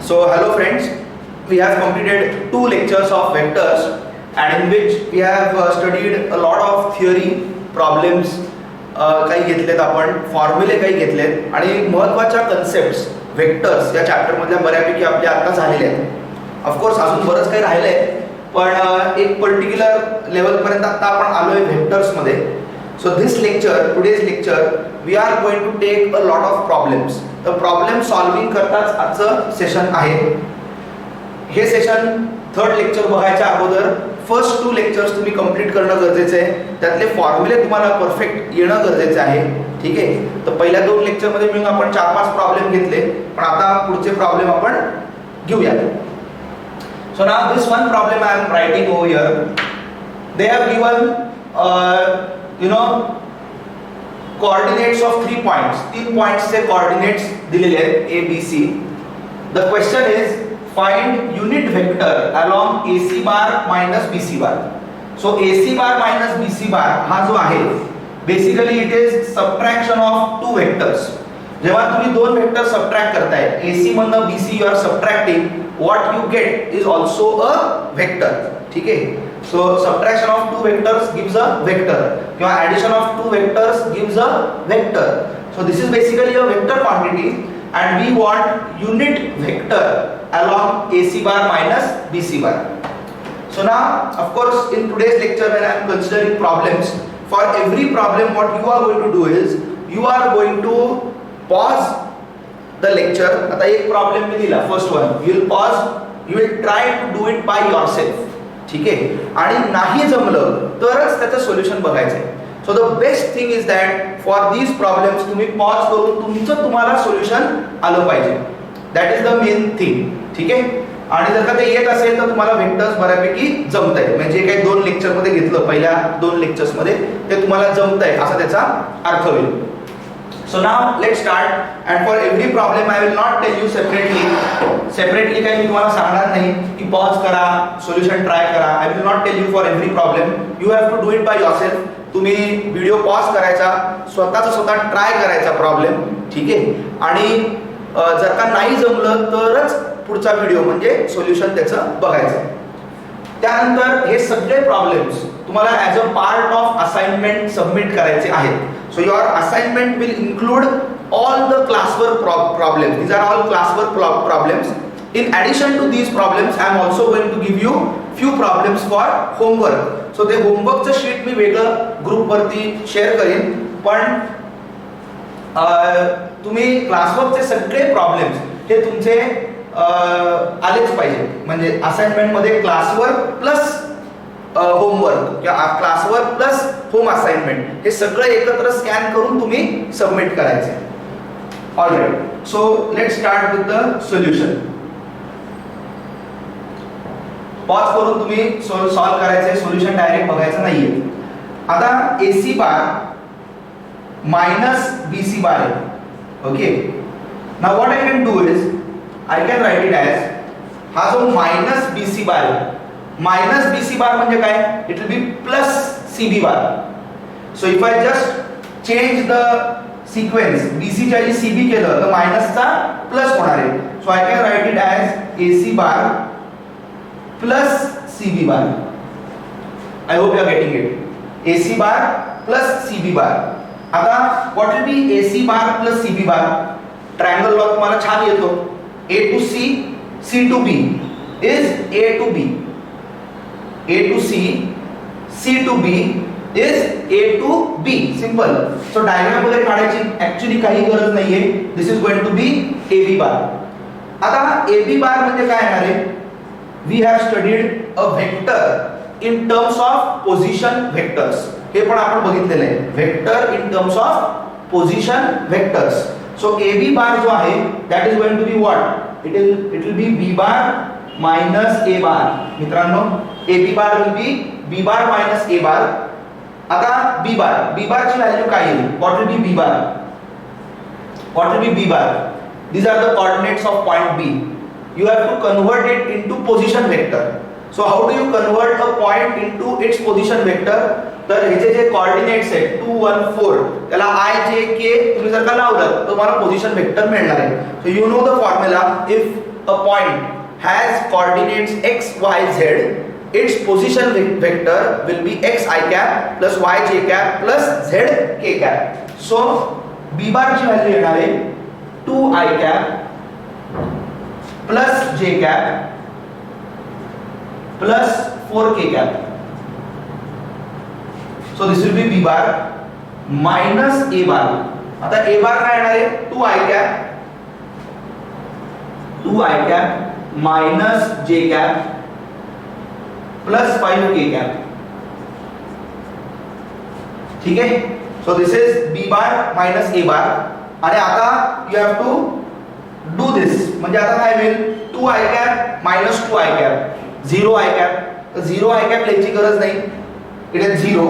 So hello friends, we have completed two lectures of vectors and in which we have studied a lot of theory problems काही घेतलेत आपण फॉर्म्युले काही घेतलेत आणि महत्त्वाच्या कन्सेप्ट्स वेक्टर्स या चॅप्टर मधल्या बऱ्यापैकी आपल्या आता झालेल्या आहेत. ऑफ कोर्स अजून बरंच काही राहिलंय पण एक पर्टिक्युलर लेवल पर्यंत आता आपण आलोय वेक्टर्स मध्ये. So this lecture, today's lecture, we are going to take a lot of problems. The problem solving करताच आजचं सेशन आहे. हे सेशन थर्ड लेक्चर बघायच्या अगोदर फर्स्ट टू लेक्चर्स तुम्ही कंप्लीट करणं गरजेचं आहे. त्यातले फॉर्म्युले तुम्हाला परफेक्ट येणं गरजेचं आहे. ठीक आहे. तर पहिल्या दोन लेक्चर मध्ये मिळून आपण 4-5 प्रॉब्लेम घेतले पण आता पुढचे प्रॉब्लेम आपण घेऊया. So now this one problem I am writing over here. They have given coordinates of 3 points. 3 points say coordinates दिलेले आहेत A, B, C. The question is find unit vector along AC bar minus BC bar. So AC bar minus BC bar हा जो आहे basically it is subtraction of two vectors. जेव्हा तुम्ही दोन vector subtract करताय AC मधनं BC you are subtracting, what you get is also a vector. ठीक आहे. So subtraction of two vectors gives a vector. किंवा addition of two vectors gives a vector. So this is basically a vector quantity and we want unit vector along AC bar minus BC bar. So now of course in today's lecture when I am considering problems, for every problem what you are going to do is you are going to pause the lecture. आता एक problem मी दिला first one, you will pause, you will try to do it by yourself. ठीक आहे. आणि नाही जमलं तरच त्याचं सोल्युशन बघायचं आहे. So the best thing is that for these problems तुम्ही पॉज करून तुम्हाला सोल्युशन आलं पाहिजे. That is the main thing. ठीक आहे. आणि जर का ते येत असेल तर तुम्हाला वेक्टर्स बऱ्यापैकी जमतंय. म्हणजे काही दोन लेक्चर मध्ये घेतलं पहिल्या दोन लेक्चर्स मध्ये ते तुम्हाला जमतंय असा त्याचा अर्थ होईल. So now let's start and for every problem I will not tell you separately काही मी तुम्हाला सांगणार नाही की पॉज करा सोल्युशन ट्राय करा. I will not tell you for every problem, you have to do it by yourself. तुम्ही video pause करायचा स्वतः ट्राय करायचा प्रॉब्लेम. ठीक आहे. आणि जर का नाही जमलं तरच पुढचा व्हिडिओ म्हणजे सोल्युशन त्याचं बघायचं. त्यानंतर हे सगळे प्रॉब्लेम्स तुम्हाला as a part of assignment submit करायचे आहेत. So your assignment will include all the classwork problems. These are all classwork problems. In addition to these problems, I am also going to give you few problems for homework. So the homework चं sheet मी वेगळं group वरती share करेन. पण तुम्ही क्लासवर्कचे सगळे problems हे तुमचे आलेच पाहिजे. म्हणजे असाइनमेंट मध्ये क्लासवर्क प्लस होमवर्क किंवा क्लासवर्क प्लस होम असाइनमेंट हे सगळं एकत्र स्कॅन करून तुम्ही सबमिट करायचे. Alright. So let's start with the solution. Pause करून तुम्ही सॉल्व करायचे. सोल्युशन डायरेक्ट बघायचं नाहीये. आता AC बार मायनस BC बार आहे. Okay. Now what I can do is I can write it as हा जो मायनस BC बार आहे मायनस BC बार म्हणजे काय it will B plus CB bar. So if I just change the sequence BC च्या ऐवजी CB केलं तर मायनसचा plus होणार आहे. So I can write it as AC bar plus CB bar. I hope you are getting it. AC bar plus CB bar. आता what will be AC bar plus CB bar. Triangle law तुम्हाला छान येतो. A to C, C to B is A to B. A to C, C to B is A to B. Simple. So diagram वगैरे काढायची actually काही गरज नाहीये. This is going to be AB bar. आता AB bar म्हणजे काय येणार आहे? We have studied a vector in terms of position vectors. हे पण आपण बघितलेलं आहे. Vector in terms of position vectors. So AB bar जो आहे that is going to be what? It will be B bar minus A bar. मित्रांनो AB bar will be B bar minus A bar. आता B bar ची value काय येईल? What will be B bar? What will be B bar? These are the coordinates of point B. You have to convert it into position vector. So how do you convert a point into its position vector? तर ह्याचे जे coordinates आहेत 2 1 4 त्याला I J K तुम्ही जर का लावलं तर तुम्हाला पोझिशन वेक्टर मिळणार आहे. So you know the formula. If a point has coordinates x, y, z, its position vector will be x I cap plus y j cap plus z k cap. So b bar ची value येणार आहे 2 I cap plus j cap plus 4 k cap. So this will be b bar minus a bar. आता a bar काय येणार आहे 2 I cap minus j cap plus 5 k cap. ठीक है. So this is b bar minus a bar. आणि आता you have to do this. म्हणजे आता काय होईल 2 I cap minus 2 I cap 0 I cap. तर 0 I cap लिहायची गरज नाही. It is 0.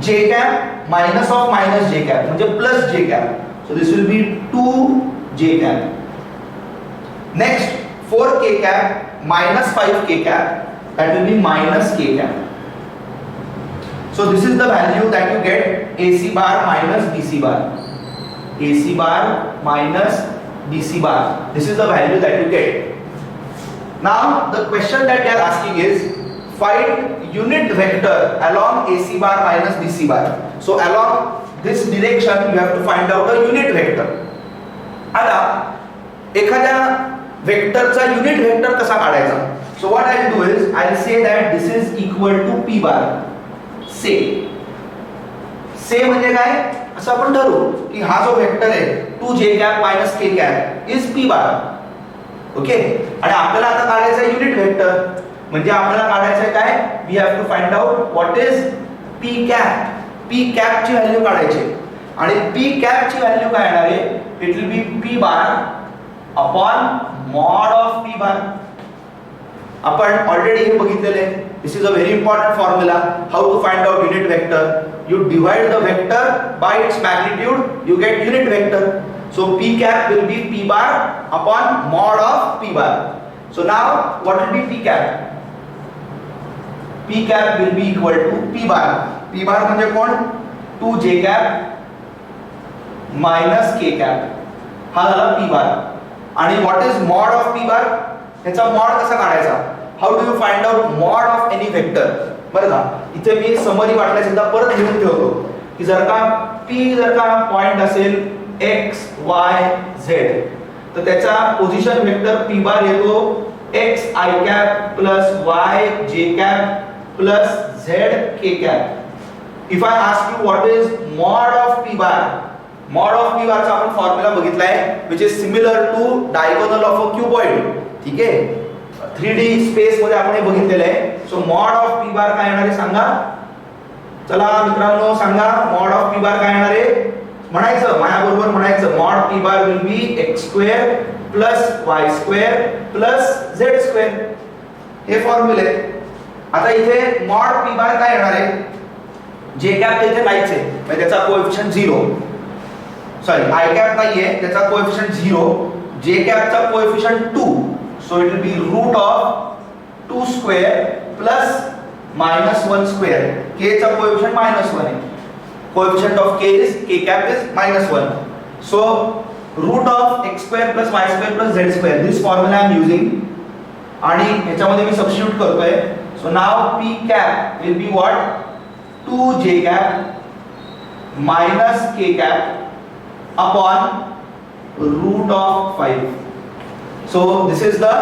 j cap minus of minus j cap म्हणजे plus j cap. So this will be 2 j cap. Next 4 k cap minus 5 k cap, that will be minus k cap. So this is the value that you get AC bar minus BC bar. AC bar minus BC bar. This is the value that you get. Now the question that they are asking is find unit vector along AC bar minus BC bar. So along this direction you have to find out a unit vector. आता एखाद्या वेक्टरचा unit vector कसा काढायचा? So what I will do is I will say that this is equal to p bar. Say म्हणजे काय? असं आपण ठरवू की हा जो वेक्टर आहे 2j cap minus k cap is p bar. Okay. आणि आपल्याला आता काढायचा आहे युनिट वेक्टर. म्हणजे आपल्याला काढायचं आहे काय? we have to find out what is p cap. p cap ची व्हॅल्यू काढायची आणि p cap ची व्हॅल्यू काय येणार आहे? it will be p bar upon mod of p bar. आपण ऑलरेडी हे बघितलेले आहे. This is a very important formula. How to find out unit vector. You divide the vector by its magnitude, you get unit vector. So p cap will be p bar upon mod of p bar. So now what will be p cap? p cap will be equal to p bar. p bar म्हणजे कोण? 2j cap minus k cap. हा झाला p bar. आणि what is mod of p bar? ह्याचा mod कसा काढायचा? How do you find out mod of any vector? बरं का, इथे मी समरी वाटल्यास एकदा परत लिहून ठेवतो की जर का पॉइंट असेल x y z तर त्याचा पोझिशन वेक्टर p बार येतो x I cap plus y j cap plus z k cap. If I ask you what is mod of p bar, mod of p bar चा आपण formula बघितलाय which is similar to diagonal of a cuboid. ठीक आहे. 3D space मध्ये आपण हे बघितलेलं आहे. सो मॉड ऑफ p बार काय येणार आहे सांगा? चला मित्रांनो सांगा, मॉड ऑफ p बार काय येणार आहे? म्हणायचं माझ्या बरोबर म्हणायचं mod p bar will be x square plus y square plus z square. हे फॉर्म्युले. आता इथे मॉड p बार काय येणार आहे? j कॅप इथे नाहीच आहे म्हणजे त्याचा कोएफिशिएंट 0. सॉरी I कॅप नाहीये, त्याचा coefficient 0. j captcha coefficient 2. So it will be root of 2 square plus minus 1 square. K चा coefficient minus 1 आहे. Coefficient of k is k cap is minus 1. So root of x square plus y square plus z square. This formula I am using. आणि ह्याच्यामध्ये मी substitute करतोय. So now p cap will be what? 2j cap minus k cap upon root of 5. So this is the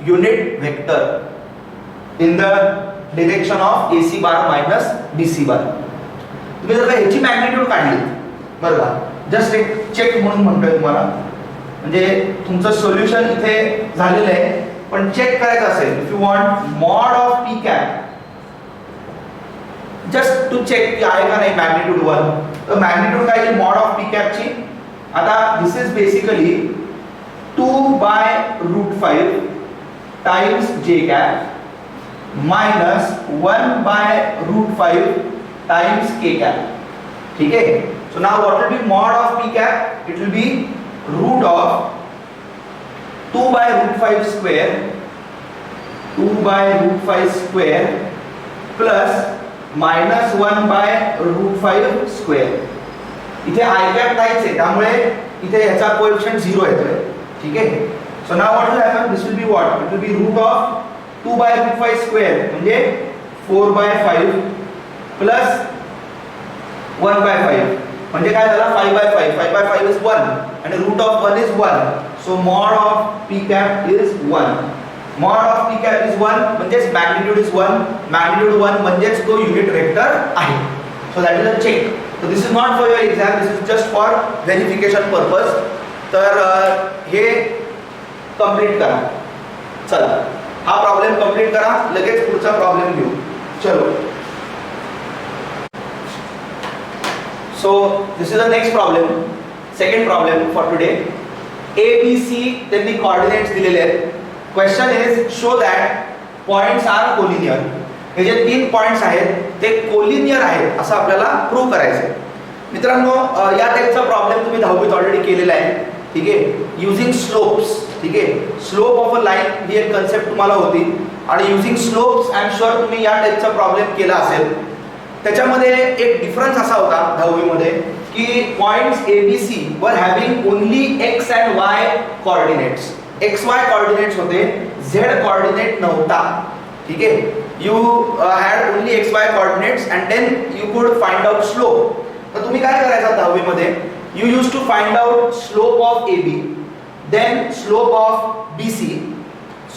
unit vector in the direction of AC bar minus BC bar. तुम्ही जर का ह्याची magnitude काढली बरं का, just एक check म्हणून म्हणतोय तुम्हाला, म्हणजे तुमचं सोल्युशन इथे झालेलं आहे पण चेक करायचं असेल, if you want mod of p cap just to check की आहे का नाही मॅग्निट्यूड 1, तर मॅग्निट्यूड काय आहे मॉड ऑफ p cap ची? आता दिस is basically 2 by root 5 times j cap minus 1 by root 5 times k cap. ठीक है? So now what will be mod of p cap? It will be root of 2 by root 5 square, 2 by root 5 square plus minus 1 by root 5 square. इथे I cap नाहीच आहे त्यामुळे इथे याचा coefficient 0 येतोय. ठीक आहे. So now what will happen? This will be what? It will be root of 2 by root 5 square म्हणजे 4 by 5 plus 1 by 5 म्हणजे काय झाला 5 by 5. 5 by 5 is 1 and the root of 1 is 1. So mod of p cap is 1. Mod of p cap is 1 म्हणजेच magnitude is 1. Magnitude 1 म्हणजेच तो unit vector आहे. So that is a check. So this is not for your exam, this is just for verification purpose. तर हे complete करा. चला हा problem complete करा, लगेच पुढचा प्रॉब्लेम घेऊ. चलो. So this is the next problem, second problem for today. A, B, C त्यांनी coordinates दिलेले आहेत. Question is show that points are collinear. हे जे 3 पॉइंट्स आहेत ते कोलिनियर आहेत असं आपल्याला प्रूव्ह करायचं आहे. मित्रांनो या टाइपचा प्रॉब्लेम तुम्ही 10वीत ऑलरेडी केलेला आहे. ठीक आहे, युजिंग स्लोप्स. ठीक आहे, स्लोप ऑफ अ लाईन ही एक कन्सेप्ट तुम्हाला होती आणि using slopes I am sure तुम्ही या टाइपचा प्रॉब्लेम केला असेल. त्याच्यामध्ये एक डिफरन्स असा होता 10वी मध्ये की पॉइंट्स ए बी सी वर having only x and Y coordinates. X Y coordinates होते, झेड कोऑर्डिनेट नव्हता. ठीक आहे, you had only x y coordinates and then you could find out slope. तर तुम्ही काय करायचं 10वी मध्ये, you used to find out slope of AB, then slope of BC,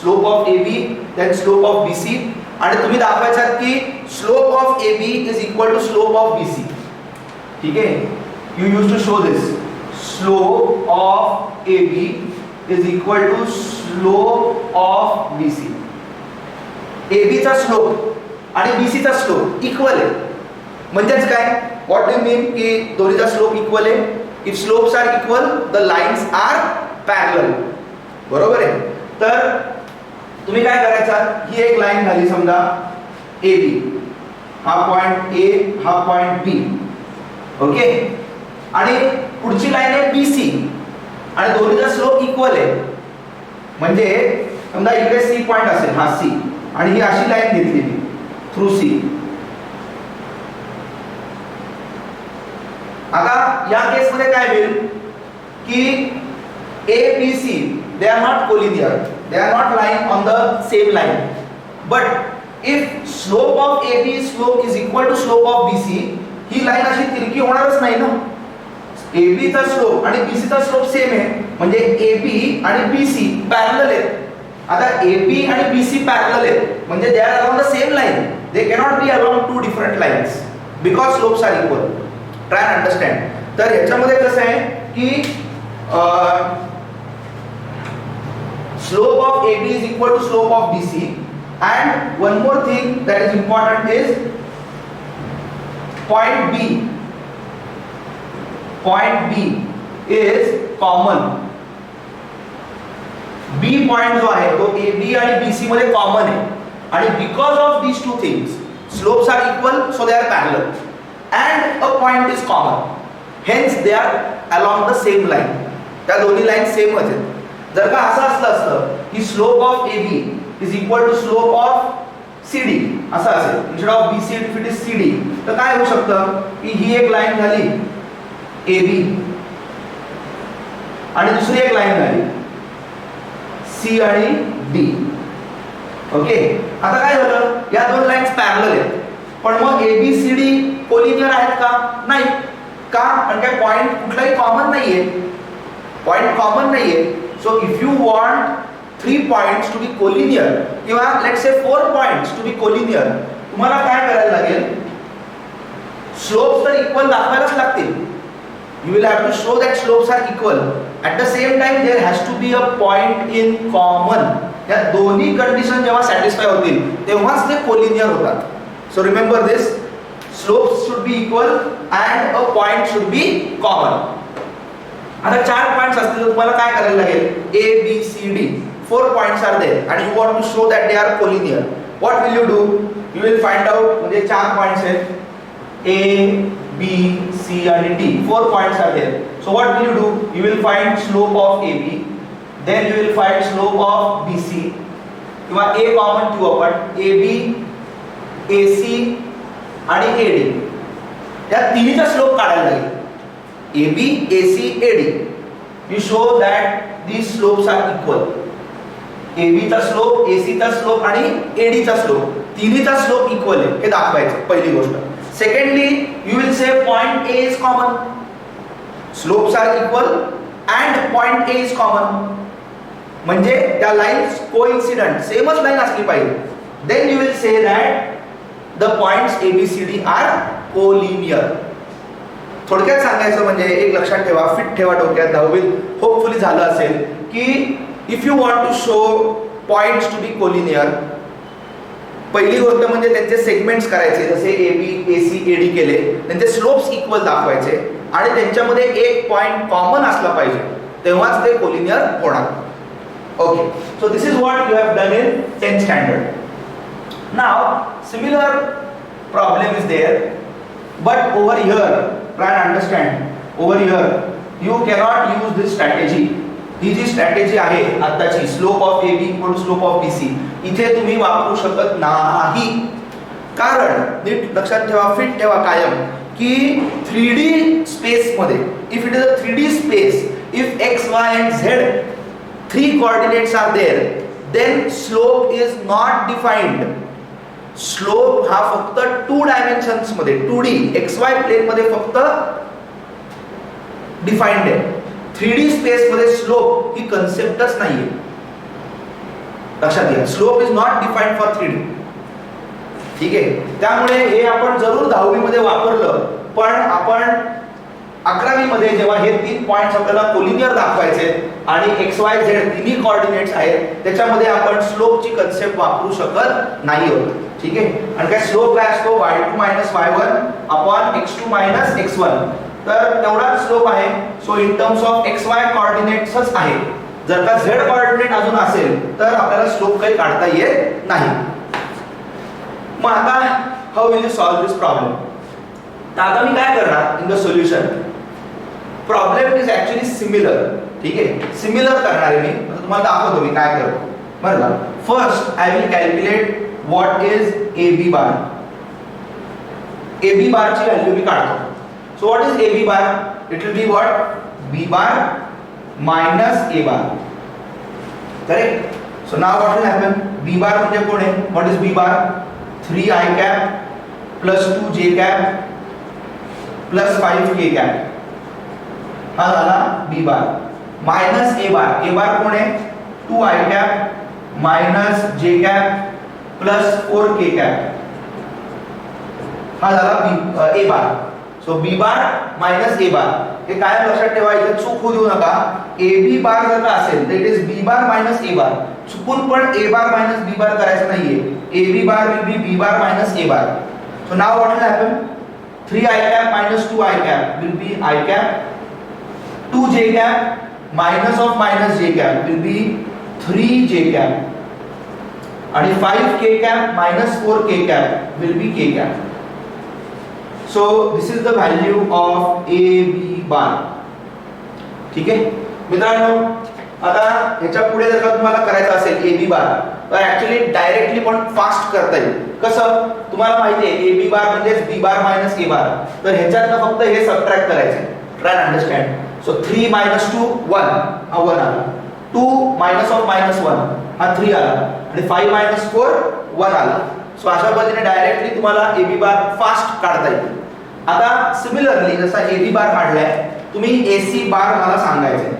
slope of AB, then slope of BC आणि तुम्ही दाखवायचं की slope of AB is equal to slope of BC. ठीक आहे, you used to show this, slope of AB is equal to slope of BC. AB चा slope आणि BC चा slope equal आहे. म्हणजेच काय, व्हॉट डू मीन की दोन्हीचा स्लोप इक्वल आहे. If slopes are equal the lines are parallel. बरोबर आहे. तर तुम्ही काय करायचा, ही एक लाईन झाली समजा AB, हा पॉइंट A, हा पॉइंट B. ओके, आणि पुढची लाईन आहे BC आणि दोन्हीचा स्लोप इक्वल आहे. म्हणजे समजा इकडे C पॉइंट असेल, हा C आणि ही अशी लाईन घेतलेली थ्रू सी. आता या केस मध्ये काय होईल की A, B, C they are not collinear, they are not lying on the same line, but if slope of AB slope is equal to slope of BC, he line अशी तिरकी होणारच नाही ना. AB चा स्लोप आणि BC चा slope same आहे म्हणजे AB आणि BC पॅरलल आहेत. आता AB आणि BC पॅरलल आहेत म्हणजे they are along the same line, they cannot be along two different lines because slopes are equal. Try and understand. तर याच्यामध्ये कसं आहे की slope of AB is equal to slope of BC and one more thing that is important is point B is common. B point जो आहे तो AB आणि BC मध्ये कॉमन आहे आणि because of these two things slopes are equal so they are parallel and a point is common, hence they are along the same line. त्या दोन्ही line सेमच आहेत. जर का असं असतं की slope of AB is equal to slope of CD असं असेल, instead of BC if it is CD, तर काय होऊ शकतं की ही एक लाईन झाली AB आणि दुसरी एक लाईन झाली C आणि D. ओके, आता काय झालं, या दोन लाईन्स पॅरलल आहेत पण मग ABCD कोलिनियर आहेत का? नाही. का? कारण काय पॉइंट कुठलाही कॉमन नाहीये. पॉइंट कॉमन नाहीये. So if you want 3 points to be collinear किंवा let's say 4 points to be collinear, तुम्हाला काय करायला लागेल, स्लोप्स तर इक्वल दाखवायलाच लागतील. You will have to show that slopes are equal. At the same time, there has to be a point in common. या दोन्ही condition जेव्हा सॅटिस्फाय होतील तेव्हाच ते कोलिनियर होतात. So remember this: slopes should be equal and a point should be common. आता 4 points असतील तर तुम्हाला काय करायला लागेल, A, B, C, D. 4 points are there and you want to show that they are collinear. What will you do? You will find out. म्हणजे 4 points आहेत A, B, C and D. 4 points are there. So what will you do? You will find slope of AB, then you will find slope of BC. किंवा A common ठेवू आपण, AB, AC आणि AD. या तिन्हीचा slope काढायला लागेल. AB, AC, AD. You show that these slopes are equal. AB चा slope, AC चा slope आणि AD चा स्लोप तिन्हीचा स्लोप इक्वल आहे हे दाखवायचं पहिली गोष्ट. Secondly you will say point A is common, slopes are equal and point A is common, म्हणजे त्या लाईन्स कोइन्सिडेंट सेमच लाईन असली पाहिजे. Then you will say that the points ABCD are collinear. थोडक्यात सांगायचं म्हणजे एक लक्षात ठेवा, फिट ठेवा डोक्यात, दहावीत होपफुली झालं असेल की if you want to show points to be collinear, पहिली गोष्ट म्हणजे त्यांचे सेगमेंट्स करायचे, जसे AB AC AD केले, त्यांचे स्लोप्स इक्वल दाखवायचे आणि त्यांच्यामध्ये एक पॉइंट कॉमन असला पाहिजे, तेव्हाच ते कोलिनियर होणार. Okay, so this is what you have done in 10th standard. Now similar problem is there, but over here try and understand, over here you cannot use this strategy. ही जी strategy आहे आताची, slope of AB equal to slope of BC, इथे तुम्ही वापरू शकत नाही. कारण नीट लक्षात ठेवा, फिट ठेवा कायम, की 3D स्पेस मध्ये, if it is a 3D space, if x, y and z 3 coordinates are there, then slope is not defined. Slope हा फक्त 2 डायमेन्शन्स मध्ये, 2D XY प्लेन मध्ये फक्त डिफाइंड आहे. 3D स्पेस मध्ये स्लोप ही कन्सेप्टच नाहीये, लक्षात घ्या. Slope is not defined for 3D. ठीक आहे, त्यामुळे हे आपण जरूर 10वी मध्ये वापरलं, पण आपण 11वी मध्ये जेव्हा हे 3 पॉइंट्स आपल्याला कोलिनियर दाखवायचे आणि XYZ तिन्ही कोऑर्डिनेट्स आहेत, त्याच्यामध्ये आपण स्लोपची कन्सेप्ट वापरू शकत नाही होत. ठीक आहे, आणि काय स्लोप काय असतो, y2 y1 upon x2 x1, तर तेवढाच स्लोप आहे. So in terms of XY कोऑर्डिनेट्सच आहे. जर का Z कोऑर्डिनेट अजून असेल तर आपल्याला स्लोप काही काढता येत नाही. मग आता how will you solve this problem? तर आता मी काय करणार in the solution, problem is actually similar. ठीक आहे, सिमिलर करणार आहे मी, तुम्हाला दाखवतो मी काय करतो. बरोबर, first I will calculate what is AB bar. AB बारची व्हॅल्यू मी काढतो. So what is AB bar? It will be what? B bar minus A bar. Correct? So now what will happen? B bar म्हणजे कोण आहे? What is B bar? 3i cap plus 2j cap plus 5k cap. हा झाला B bar. Minus A bar. A bar कोण आहे? 2i cap minus j cap plus 4k cap. हा झाला A bar. So B bar minus A बार. हे काय लक्षात ठेवा, इथे चूक होऊ देऊ नका. AB बार जर का असेल तर it is B bar minus A बार. चुकून पण A बार मायनस B बार करायचं नाहीये. AB bar will be B bar minus A bar. So now what will happen, 3i cap minus 2i cap will be I cap, 2j cap minus of minus j cap will be 3j cap आणि 5k cap minus 4k cap will be k cap. So this is the value of AB bar. ठीक आहे मित्रांनो, आता ह्याच्या पुढे जर का तुम्हाला करायचं असेल AB बार, तर ऍक्च्युअली डायरेक्टली पण फास्ट करता येईल. कसं, तुम्हाला माहिती आहे AB बार म्हणजे B बार मायनस A बार, तर ह्याच्यातनं फक्त हे सबट्रॅक्ट करायचे. Try and understand. So 3 minus 2 1 हा 1 आला, 2 minus of minus 1 हा 3 आला आणि 5 minus 4 1 आला. सो अशा पद्धतीने डायरेक्टली तुम्हाला AB बार फास्ट काढता येईल. आता सिमिलरली जसा AB बार काढलाय, तुम्ही AC बार मला सांगायचे.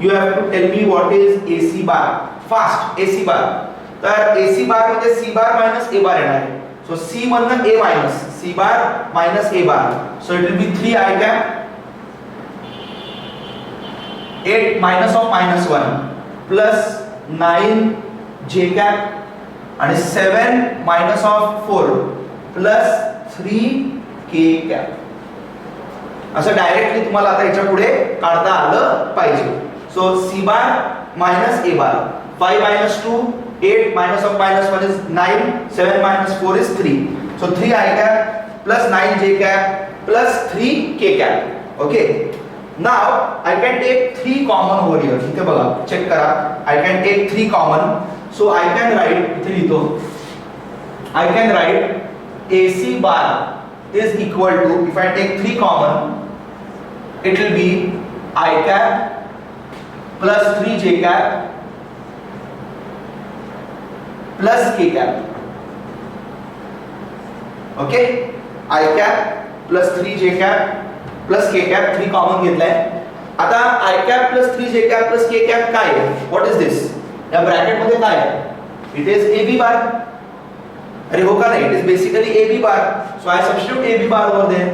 You have to tell me what is AC bar first. AC bar, तर AC बार म्हणजे C bar minus A bar येणार आहे. सो C मधनं A minus C bar minus A bar. So it will be 3i cap 8 minus of minus 1 plus 9j cap आणि 7 minus of 4 plus 3k cap. असं directly तुम्हाला आता याच्या पुढे काढता आलं पाहिजे. So C bar minus A bar, 5 minus 2 8 minus of minus 1 is 9, 7 minus 4 is 3. So 3i cap plus 9j cap plus 3k cap. Okay. Now I can take 3 common over here. इथे बघा, check करा. I can take 3 common. So I can write, इथे लिहितो, I can write AC bar is equal to, if I take 3 common, it will be I cap plus 3j cap plus K cap. Okay, i cap plus 3 जे cap plus के cap 3 common घेतलाय. आता i cap plus 3 जे cap plus के cap काय आहे? What is this? या bracket मध्ये काय आहे? It is A B bar. अरे हो का नाही? It is basically A B bar. So I substitute A B bar over there.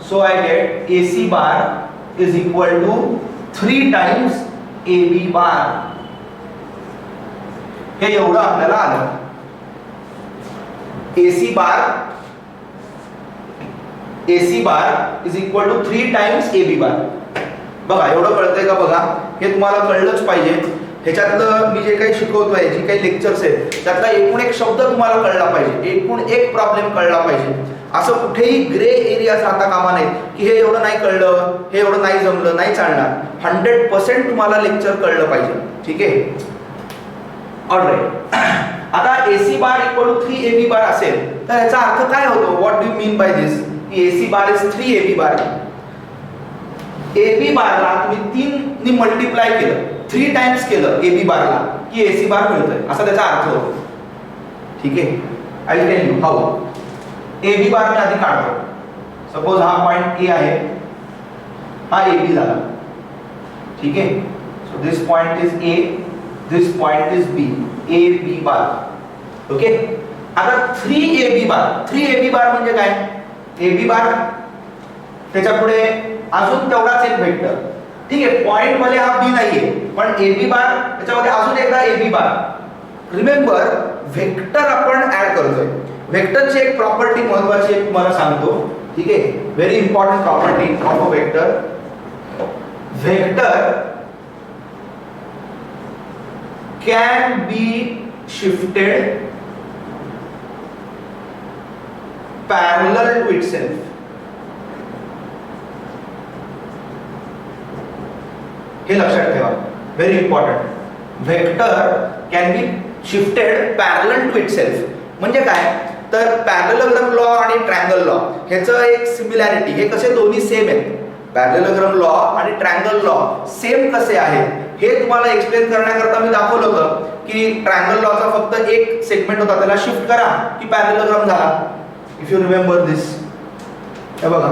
So I get A C bar is equal to 3 times A B bar. हे एवढं आपल्याला आलं. AC bar is equal to 3 times AB bar. बघा एवढं कळतंय का? बघा हे तुम्हाला कळलंच पाहिजे. ह्याच्यातलं मी जे काही शिकवतोय, जी काही लेक्चर्स आहेत, त्यातला एकूण एक शब्द तुम्हाला कळला पाहिजे, एकूण एक प्रॉब्लेम कळला पाहिजे. असं कुठेही ग्रे एरिया राहता कामा नये की हे एवढं नाही कळलं, हे एवढं नाही जमलं, नाही चालणार. 100% तुम्हाला लेक्चर कळलं पाहिजे. ठीक आहे, ऑलराईट. आता AC bar equal to 3 AB bar असेल तर याचा अर्थ काय होतो? What do you mean by this? की AC bar is 3 AB bar. AB बारला तुम्ही 3 ने मल्टिप्लाय केलं, 3 टाइम्स केलं AB बारला की AC बार मिळतोय, असा त्याचा अर्थ होतो. ठीक आहे, I will tell you how. AB bar मी आधी काढतो. सपोज हा पॉइंट A आहे, हा AB झाला. ठीक आहे, so this point is A, this point is B, AB bar. Okay, आता 3AB बार. 3AB बार म्हणजे काय? AB बार त्याच्या पुढे अजून तेवढाच एक वेक्टर. ठीक आहे, पॉइंट मध्ये हा B नाहीये, पण AB बार त्याच्यामध्ये अजून एकदा AB बार. रिमेंबर, वेक्टर आपण ऍड करतोय. वेक्टरची एक प्रॉपर्टी महत्त्वाची एक तुम्हाला सांगतो. ठीक आहे, very important property of a vector. Vector can be shifted parallel to itself. हे लक्षात ठेवा, very important. Vector can be shifted parallel to itself. म्हणजे काय? तर पॅरललोग्राम लॉ आणि ट्रायंगल लॉ ह्याचं एक सिमिलॅरिटी, हे कसे दोन्ही सेम आहेत. पॅरललोग्राम लॉ आणि ट्रायंगल लॉ सेम कसे आहेत हे तुम्हाला एक्सप्लेन करण्याकरता मी दाखवलं होतं की ट्रायंगल लॉचा फक्त एक सेगमेंट होता, त्याला शिफ्ट करा की पॅरललोग्राम झाला. इफ यू रिमेंबर दिस, हे बघा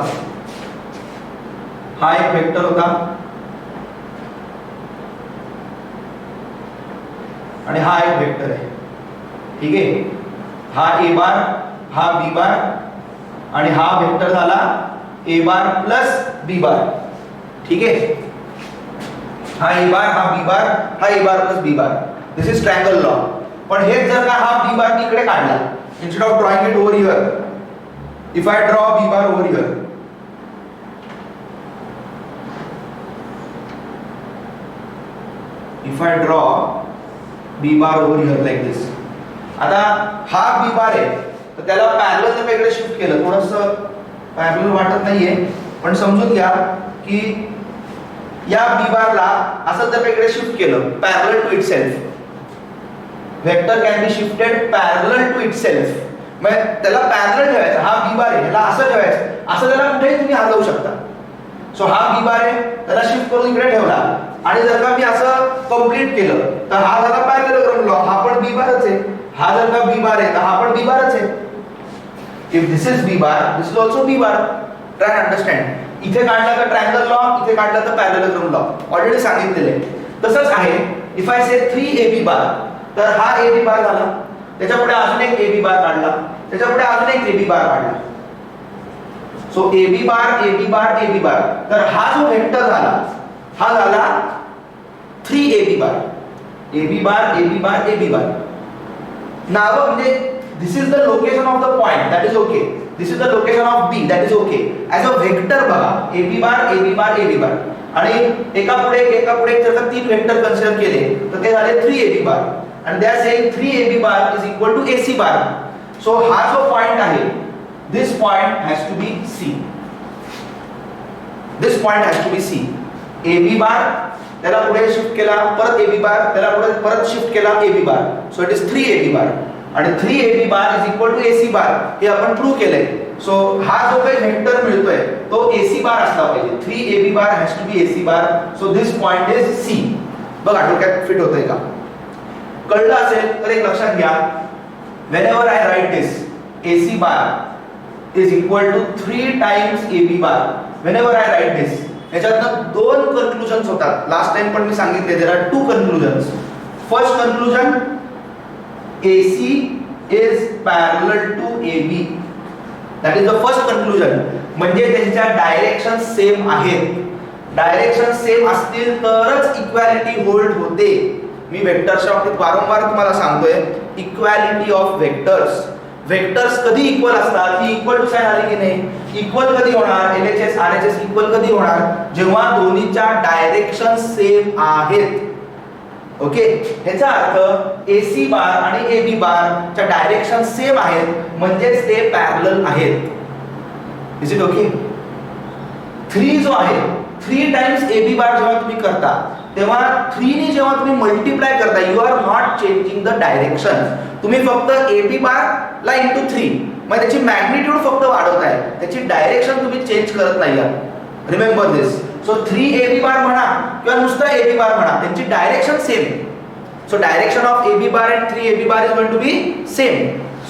हा एक वेक्टर होता आणि हा एक वेक्टर आहे. ठीक आहे, हा A बार, हा B बार आणि हा वेक्टर झाला A बार प्लस B बार. ठीक आहे, हा A बार, हा B बार, हा A bar plus B bar. This is triangle law. पण हे जर का हा B बार इकडे काढला, instead of drawing it over here, if I draw B bar over here, if I draw B bar over here like this. आता हा B बार आहे तर त्याला पॅरलल जर इकडे शिफ्ट केलं, थोडंसं पॅरलल वाटत नाहीये पण समजून घ्या की या B बारला असं जर इकडे शिफ्ट केलं parallel to itself, vector can be shifted parallel to itself. म्हणजे त्याला पॅरलल ठेवायचा, हा B बार आहे त्याला असं ठेवायचं, असं त्याला कुठेही तुम्ही हलवू शकता. सो हा B बार आहे त्याला शिफ्ट करून इकडे ठेवला आणि जर का मी असं कंप्लीट केलं तर हा झाला पॅरललोग्राम लॉ, हा पण B बारच आहे. हा जर का B बार आहे तर हा पण B बारच आहे. If this is B bar, this is also B bar. Try understand. इथे काढला तर ट्रायंगल लॉ, इथे काढला तर पॅरललोग्राम लॉ. ऑलरेडी सांगितलेले. तसंच आहे, इफ आय से 3AB बार, तर हा AB बार झाला, त्याच्या पुढे अजून एक AB बार काढला, त्याच्या पुढे अजून एक AB बार काढला. So AB bar, AB bar, AB बार. तर हा जो वेक्टर झाला हा झाला 3AB बार. AB bar, AB bar, AB बार. नाव म्हणजे this is the location of the point, that is okay. This is the location of B, that is okay. As a vector बघा, AB bar, AB bar, AB बार. आणि एका पुढे जर का 3 vector consider केले तर ते झाले 3AB bar. And they are saying 3AB bar is equal to AC bar. So हा जो पॉइंट आहे, this point has to be C. This point has to be C. AB बार त्याला पुढे शिफ्ट केला, परत AB बार त्याला पुढे परत शिफ्ट केला AB bar. So it is 3AB bar. आणि 3AB bar is equal to AC bar हे आपण प्रूव्ह केलंय. सो हा जो काही वेक्टर मिळतोय तो AC बार असला पाहिजे. 3AB bar has to be AC bar. So this point is C. बघा डोक्यात फिट होतंय का? कळलं असेल तर एक लक्षात घ्या, whenever I write this AC bar is equal to 3 times AB bar, whenever I write this, याच्यातनं दोन कन्क्लुजन्स होतात. लास्ट टाइम पण मी सांगितले there are two conclusions. First conclusion, AC is parallel to AB. That is the first conclusion. म्हणजे त्यांच्या direction same आहेत. Direction same असतील तरच इक्वॅलिटी होल्ड होते. मी वेक्टर्सच्या बाबतीत वारंवार तुम्हाला सांगतोय, इक्वॅलिटी ऑफ वेक्टर्स. वेक्टर्स कधी इक्वल असतात? ही इक्वल टू साइन आली की नाही? इक्वल कधी होणार? LHS RHS इक्वल कधी होणार? जेव्हा दोन्हीच्या डायरेक्शन सेम आहेत. ओके, ह्याचा अर्थ AC बार आणि AB बार च्या डायरेक्शन सेम आहेत, म्हणजेच ते पॅरलल आहेत. Is it okay? 3 जो आहे, 3 टाइम्स AB बार जेव्हा तुम्ही करता तेव्हा 3 ने जेव्हा तुम्ही मल्टिप्लाय करता, you are not changing the direction. तुम्ही फक्त AB बार ला इंटू 3, मग त्याची मॅग्निट्यूड फक्त वाढवताय, त्याची डायरेक्शन तुम्ही चेंज करत नाही आहात. रिमेंबर दिस. सो 3AB बार म्हणा किंवा नुसतं AB बार म्हणा, त्यांची direction same. So direction of AB bar and 3AB bar is going to be same.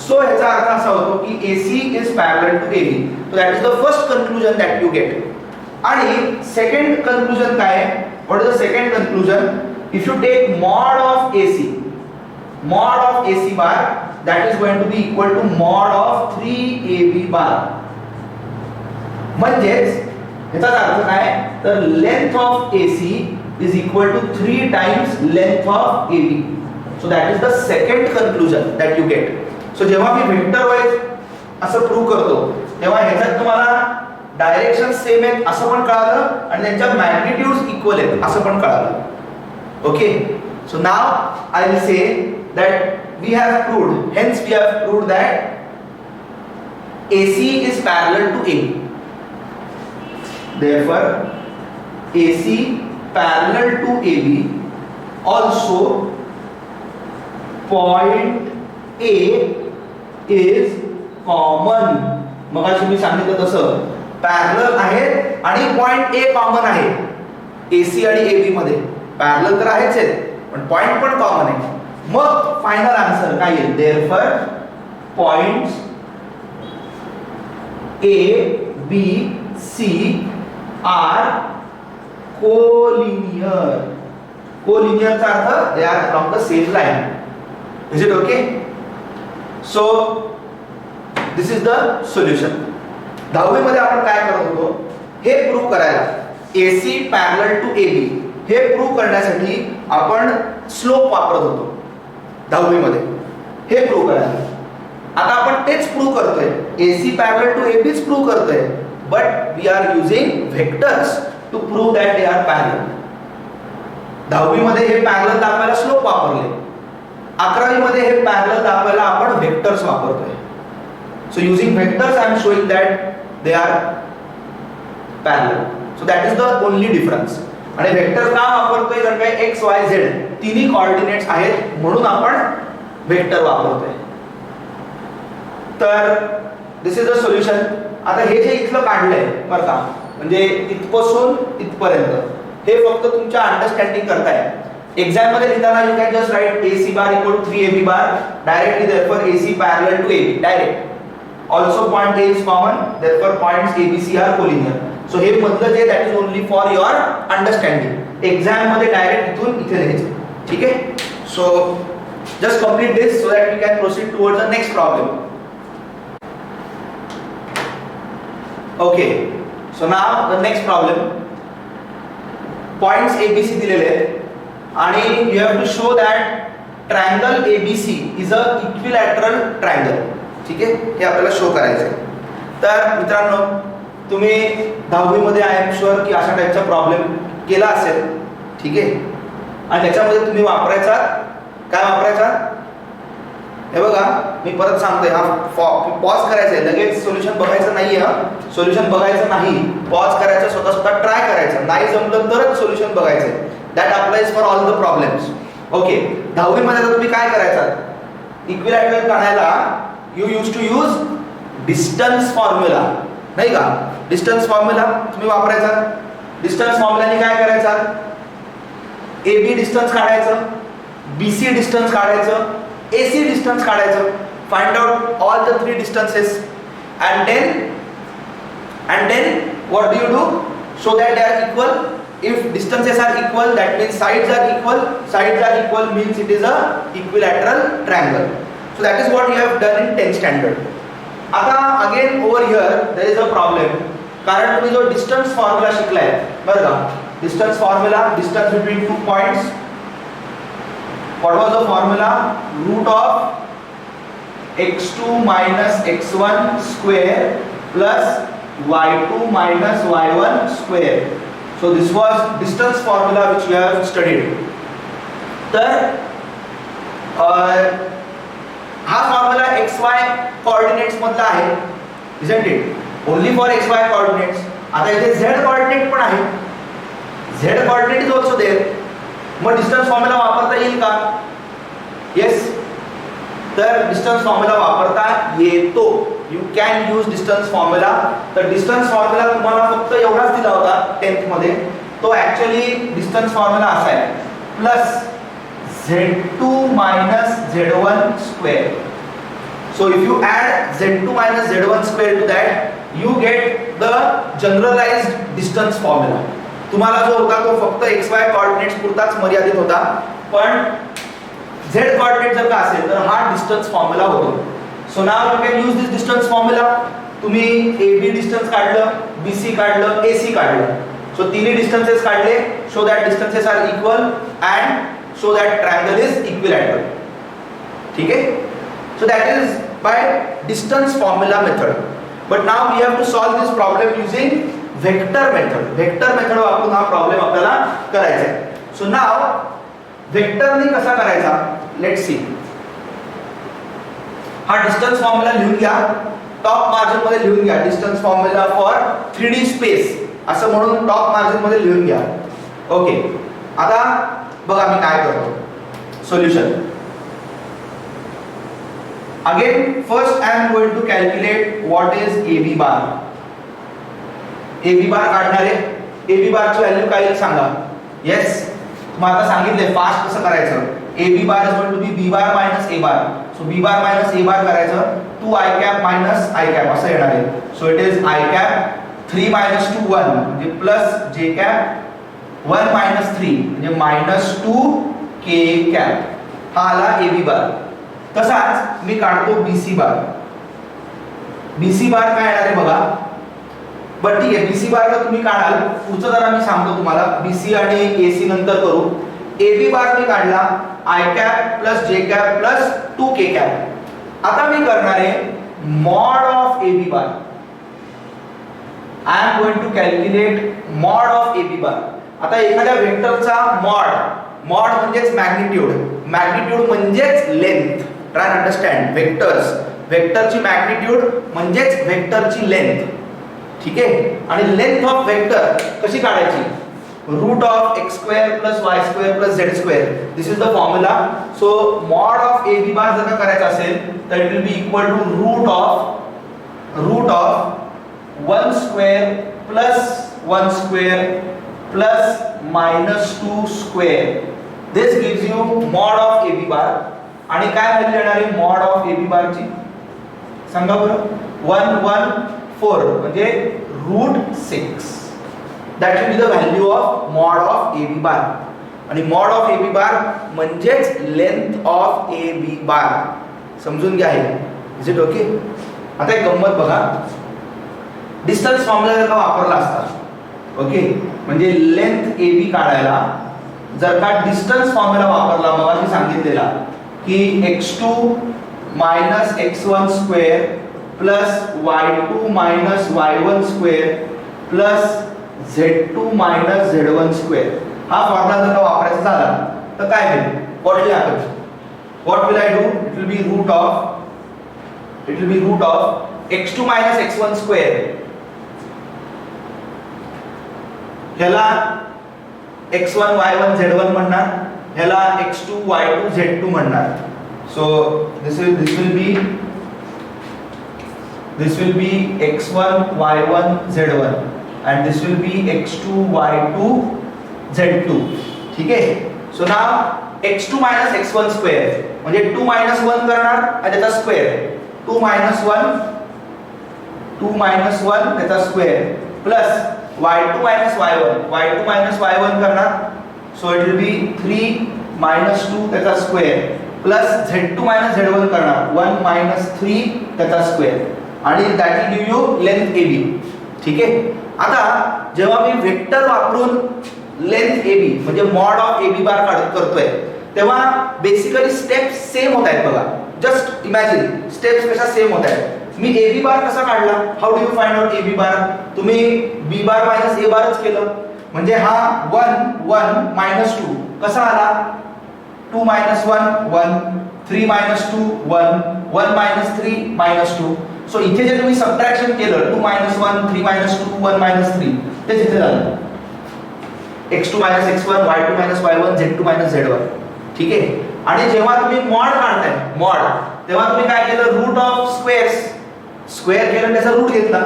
So ह्याचा अर्थ असा होतो की AC इज parallel to AB. So that is the first conclusion that you get. आणि second conclusion काय आहे? What is the second conclusion? If you take mod of AC bar, that is going to be equal to mod of 3AB bar. म्हणजेच याचा अर्थ काय? तर length of AC is equal to 3 times length of AB. So that is the second conclusion that you get. So जेव्हा मी vector wise असं prove करतो तेव्हा ह्याच्यात तुम्हाला डायरेक्शन सेम आहेत असं पण कळालं आणि त्यांच्या मॅग्निट्यूड्स इक्वल आहेत असं पण कळालं. Okay, so now I will say that we have proved, hence we have proved that AC is parallel to AB. Therefore AC parallel to AB, also point A is common. मगाशी मी सांगितलं तसं parallel आहेत आणि point A common आहे. AC आणि AB मध्ये parallel तर आहेच आहेत पण पॉइंट पण कॉमन आहे. मग फायनल आन्सर काय येईल? Therefore points A, B, C are collinear. Collinear चा अर्थ they are along the same line. Is it okay? So this is the solution. 10वी मध्ये आपण काय करत होतो? हे प्रूव्ह करायला AC पॅरलल टू AB हे प्रूव्ह करण्यासाठी आपण स्लोप वापरत होतो 10वी मध्ये. हे प्रूव्ह करायला आता आपण तेच प्रूव्ह करतोय. AC पॅरलल टू AB च प्रूव्ह करतोय, but we are using vectors to prove that they are parallel. 10वी मध्ये हे पॅरलल दाखवायला स्लोप वापरले, 11वी मध्ये हे पॅरलल दाखवायला आपण व्हेक्टर्स वापरतोय. So using vectors I am showing that they are parallel. So that is the only difference. आणि वेक्टर का वापरतोय? कारण काय एक्स वाय झेड तिन्ही कोऑर्डिनेट्स आहेत म्हणून आपण वेक्टर वापरतोय. तर दिस इज द सोल्युशन. आता हे जे इथलं काढलंय बरं का, म्हणजे इथपासून इथपर्यंत हे फक्त तुमच्या अंडरस्टँडिंग करताय. एग्जाम मध्ये लिहिताना you can just write AC bar equal to 3AB bar directly. Therefore AC parallel to AB direct. Also point A is common, therefore points ABC are collinear. So हे मधलं जे that is only for your understanding. Exam मध्ये direct इथून इथे लिहायचं. ठीक आहे. So just complete this so that we can proceed towards the next problem. Okay, so now the next problem. Points ABC दिलेले आहेत आणि you have to show that triangle ABC is a equilateral triangle. ठीक आहे, हे आपल्याला show करायचं आहे. तर मित्रांनो, तुम्ही 10वी मध्ये आय एम शुअर की अशा टाईपचा प्रॉब्लेम केला असेल. ठीक आहे, आणि त्याच्यामध्ये तुम्ही वापरायचा काय वापरायचा? हे बघा, मी परत सांगतोय, हा पॉज करायचं आहे, लगेच सोल्युशन बघायचं नाहीये. हा सोल्युशन बघायचं नाही, पॉज करायचं, स्वतः स्वतः ट्राय करायचं. नाही जमलं तरच सोल्युशन बघायचं. That applies for all the problems. Okay, 10वी मध्ये तर तुम्ही काय करायचं? इक्विलॅटरल काढायला you use to use distance formula, नाही का? डिस्टन्स फॉर्म्युला तुम्ही वापरायचा. डिस्टन्स फॉर्म्युलाने काय करायचं? AB डिस्टन्स काढायचं, BC डिस्टन्स काढायचं, AC डिस्टन्स काढायचं. find out all the three distances, and then what do you do? Show that they are equal. If distances are equal, that means sides are equal. Sides are equal means it is a equilateral triangle. So that is what you have done in 10th standard. आता again over here there is a problem, कारण तुम्ही जो distance formula शिकलाय बरं का, distance formula, distance between 2 points, what was the formula? Root of x2 minus x1 square plus y2 minus y1 square. So this was distance formula which we have studied. तर हा formula xy coordinates मधला आहे, isn't it? Only for xy coordinates. आता इथे z coordinate पण आहे, z coordinate is also there. मग distance formula वापरता येईल का? येस. तर डिस्टन्स फॉर्म्युला वापरता येतो. You can use distance formula. तर डिस्टन्स फॉर्म्युला तुम्हाला फक्त एवढाच दिला होता 10th मध्ये. तो ऍक्च्युअली डिस्टन्स फॉर्म्युला असा आहे, plus z2 minus z1 square. So if you add z2 minus z1 square to that, you get the generalized distance formula. तुम्हाला जो होता तो फक्त xy कोऑर्डिनेट्स पुरताच मर्यादित होता, पण z कोऑर्डिनेट जर का असेल तर हा डिस्टन्स फॉर्म्युला होतो. So now you can use this distance formula. तुम्ही AB डिस्टन्स काढलं, BC काढलं, AC काढलं. सो तिन्ही डिस्टन्सेस काढले, show that distances are equal and so that triangle is equilateral. ठीक है? So that is by distance formula method. But now we have to solve this problem using vector method. Vector method वापरून हा problem आपल्याला करायचा आहे. So now vector ने कसा करायचा? Let's see. हा distance formula लिहून घ्या. टॉप मार्जिन मध्ये लिहून घ्या. Distance formula for 3D space असं म्हणून टॉप मार्जिन मध्ये लिहून घ्या. ओके. आता बघा मी काय करतो. Solution. Again first I am going to calculate what is AB bar. AB bar काढणार आहे. AB बार ची व्हॅल्यू काय येईल सांगा. येस, तुम्हाला आता सांगितले फास्ट कसं करायचं. AB bar is going to be B bar minus A bar. So B bar minus A bar करायचं, 2 I cap minus I cap असं येणार आहे. So it is I cap 3 minus 2 1 म्हणजे प्लस J कॅप 1 minus 3 म्हणजे -2 k cap. हा आला AB बार. तसाच मी काढतो BC बार. BC बार काय येणार आहे बघा. बट ठीक आहे, BC बार तर तुम्ही काढाल, पुढचं जरा मी सांगतो तुम्हाला. BC आणि AC नंतर करू. AB बार मी काढला, I cap plus J cap plus 2 k cap. आता मी करणार आहे mod of AB bar. I am going to calculate mod of AB बार. आता एखाद्या वेक्टरचा मॉड म्हणजेच मॅग्निट्यूड, मॅग्निट्यूड म्हणजेच लेंथ. ट्राय टू अंडरस्टँड वेक्टरची मॅग्निट्यूड म्हणजेच वेक्टरची लेंथ. ठीक आहे. आणि लेंथ ऑफ वेक्टर कशी काढायची? Root of x square plus y square plus z square. This is the formula. So mod of AB bar जर का करायचा असेल तर it will be equal to root of 1 square plus 1 square plus -2 square. This gives you mod of AB bar. आणि काय value येणार आहे mod of AB bar ची सांगा बरं. 114 म्हणजे √6. That will be the value of mod of AB bar. आणि mod of AB bar म्हणजेच length of AB bar. समजून घ्या हे. Is it okay? आता एक गंमत बघा. डिस्टन्स फॉर्म्युला जर का वापरला असता, ओके, म्हणजे लेंथ AB काढायला जर का डिस्टन्स फॉर्म्युला वापरला, मग मी सांगितलेला की x2 minus x1 square plus y2 minus y1 square plus z2 minus z1 square. हा फॉर्म्युला जर का वापरायचा झाला तर काय होईल? What will happen? What will I do? It will be root of x2 minus x1 square. ह्याला x1 y1 z1 म्हणणार, ह्याला x2 y2 z2 म्हणणार. So this will be x1 y1 z1 and this will be x2 y2 z2. ठीक है. So now x2 minus x1 square म्हणजे 2 minus 1 करणार आणि त्याचा स्क्वेअर 2 मायनस 1 त्याचा square plus y2 minus y1 करणार so it will B 3 minus 2 त्याचा square plus z2 minus z1 करणार 1 मायनस 3 त्याचा स्क्वेअर आणि that will give you length AB. ठीक आहे. आता जेव्हा मी वेक्टर वापरून लेंथ AB म्हणजे मॉड ऑफ AB बार करतोय तेव्हा बेसिकली स्टेप्स सेम होत आहेत बघा. जस्ट इमॅजिन स्टेप्स कशा सेम होत आहेत. मी AB बार कसा काढला, how do you find out AB बार, तुम्ही B बार मायनस A बारच केलं म्हणजे हा 1 मायनस 2 कसा आला 2 minus 1 3 minus 2 1 minus 3 minus 2. So इथे जे तुम्ही सबट्रॅक्शन केलं 2 मायनस 1 3 मायनस 2 1 मायनस 3 तेच इथे झालं x2 minus x1 y2 minus y1 z2 minus z1. ठीक आहे. आणि जेव्हा तुम्ही मॉड काढताय मॉड तेव्हा तुम्ही काय केलं रूट ऑफ स्क्वेअर्स स्क्वेअर केलं त्याचा रूट घेतला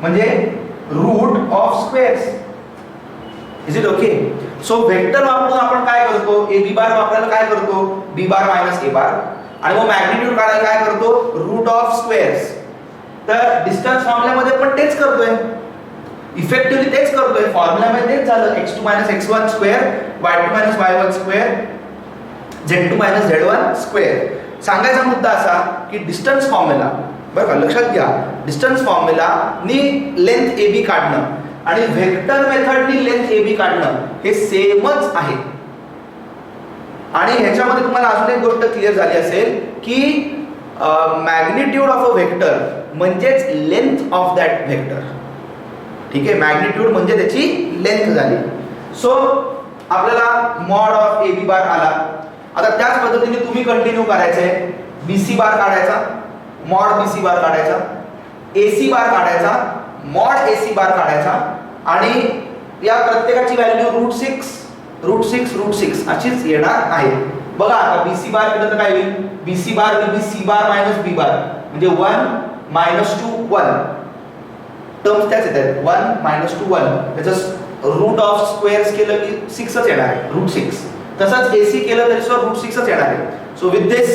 म्हणजे root of squares. Is it okay. So vector वापरून आपण काय करतो AB बार वापरायला काय करतो B बार मायनस A बार आणि मग मॅग्निट्यूड काढायला काय करतो रूट ऑफ स्क्वेअर्स. तर डिस्टन्स फॉर्म्युल्यामध्ये पण तेच करतोय इफेक्टिव्हली तेच करतोय फॉर्म्युल्यामध्ये तेच झालं x2 minus x1 square y2 minus y1 square z2 minus z1 square. सांगायचा मुद्दा असा की डिस्टन्स फॉर्म्युला बरं का लक्षात घ्या डिस्टन्स फॉर्म्युला नी लेंथ AB काढणं आणि व्हेक्टर मेथडनी लेंथ AB काढणं हे सेमच आहे. आणि ह्याच्यामध्ये तुम्हाला अजून एक गोष्ट क्लिअर झाली असेल की मॅग्निट्यूड ऑफ अ व्हेक्टर म्हणजेच लेंथ ऑफ दॅट व्हेक्टर. ठीक आहे. मॅग्निट्यूड म्हणजे त्याची लेंथ झाली. सो आपल्याला मॉड ऑफ AB बार आला. आता त्याच पद्धतीने तुम्ही कंटिन्यू करायचंय BC बार काढायचा मॉड BC बार काढायचा AC बार काढायचा मॉड AC बार काढायचा आणि या प्रत्येकाची व्हॅल्यू रूट 6 अशीच येणार आहे. बघा आता BC बार केलं तर काय होईल BC bar will be C bar minus B बार म्हणजे 1 मायनस 2 1 टर्म्स त्याच येतात 1 मायनस 2 1 त्याचं रूट ऑफ स्क्वेअर्स केलं की 6च येणार आहे रूट 6. तसंच AC केलं तरी सुद्धा रूट 6च येणार आहे. So with this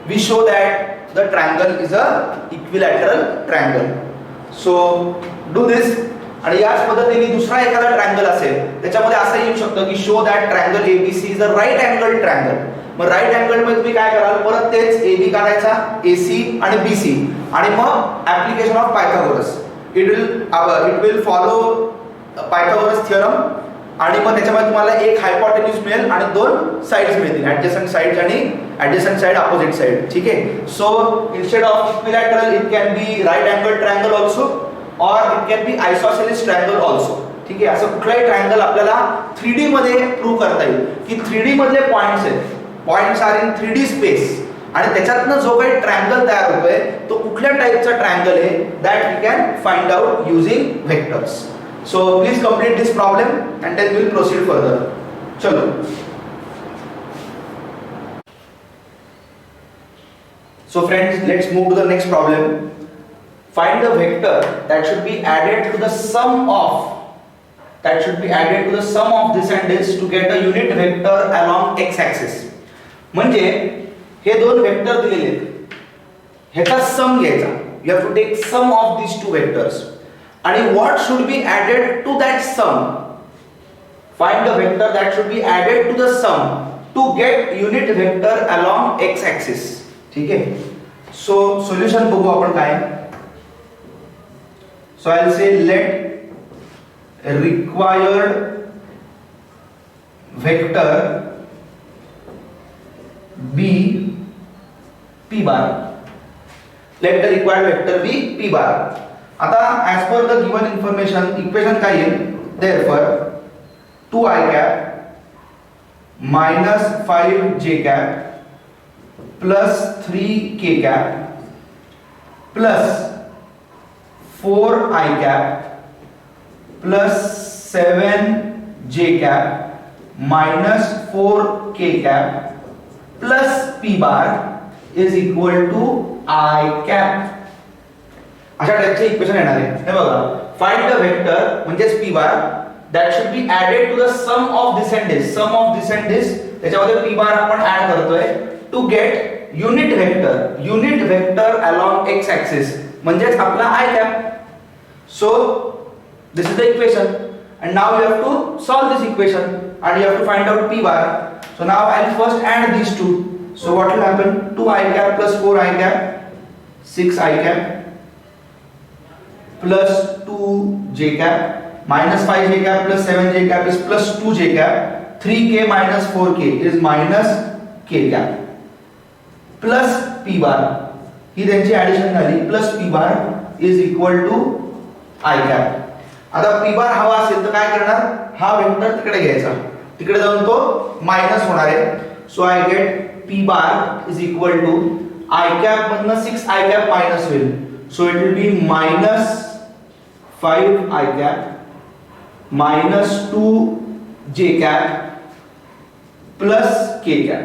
we show that the triangle is a equilateral triangle. So do this. आणि याच पद्धतीने दुसरा एखादा ट्रायंगल असेल त्याच्यामध्ये असं येऊ शकतं की show that triangle ABC is a right angle triangle. मग राईट अँगल मध्ये तुम्ही काय कराल परत तेच AB काढायचा AC आणि BC आणि मग application of Pythagoras it will follow Pythagoras theorem आणि मग त्याच्यामध्ये तुम्हाला एक हायपोटेन्यूज मिळेल आणि दोन साइड्स मिळतील ऍडजसंट साइड्स आणि ऍडजसंट साइड अपोजिट साइड. ठीक आहे. So instead of equilateral it can be right angle triangle also और it can be isosceles triangle also. ठीक आहे. असं कुठलाही ट्रायंगल आपल्याला 3D मध्ये प्रूव्ह करता येईल की 3D मधले पॉइंट्स आहेत points are in 3D space आणि त्याच्यातनं जो काही ट्रायंगल तयार होतोय तो कुठल्या टाइपचा ट्रायंगल आहे that we can find out using vectors. So please complete this problem and then we will proceed further. Chalo. So friends, let's move to the next problem. Find the vector that should be added to the sum of this and this to get a unit vector along x-axis. म्हणजे हे दोन vector दिलेले आहेत ह्याचा सम घ्यायचा. You have to take sum of these two vectors. आणि what should be added to that sum? Find the vector that should be added to the sum to get unit vector along x-axis. ठीक आहे. So solution बघू आपण काय. So I'll say let required vector be p bar. Let the required vector be p bar. आता as per the given information equation काय येईल therefore 2i cap minus 5j cap plus 3k cap plus 4i cap plus 7j cap minus 4k cap plus p bar is equal to I cap. अशा टाइपचे equation येणार आहे. हे बघा find the vector म्हणजेच p bar that should be added to the sum of this and this त्याच्यामध्ये p bar आपण add करतोय to get unit vector along x axis म्हणजेच आपला i cap. So this is the equation and now you have to solve this equation and you have to find out p bar. So now I'll first add these two. So what will happen? 2 I cap plus 4 I cap 6 I cap plus 2 j cap minus 5 j cap plus 7 j cap is plus 2 j cap. 3k minus 4k is minus k cap plus p bar. ही त्यांची addition झाली plus p bar is equal to I cap. आता p बार हवा असेल तर काय करणार, हा vector तिकडे घ्यायचा, तिकडे जाऊन तो मायनस होणार आहे. So I get p bar is equal to i cap मधनं 6 i कॅप मायनस होईल. So it will be minus 5 i cap minus 2 j cap plus k cap.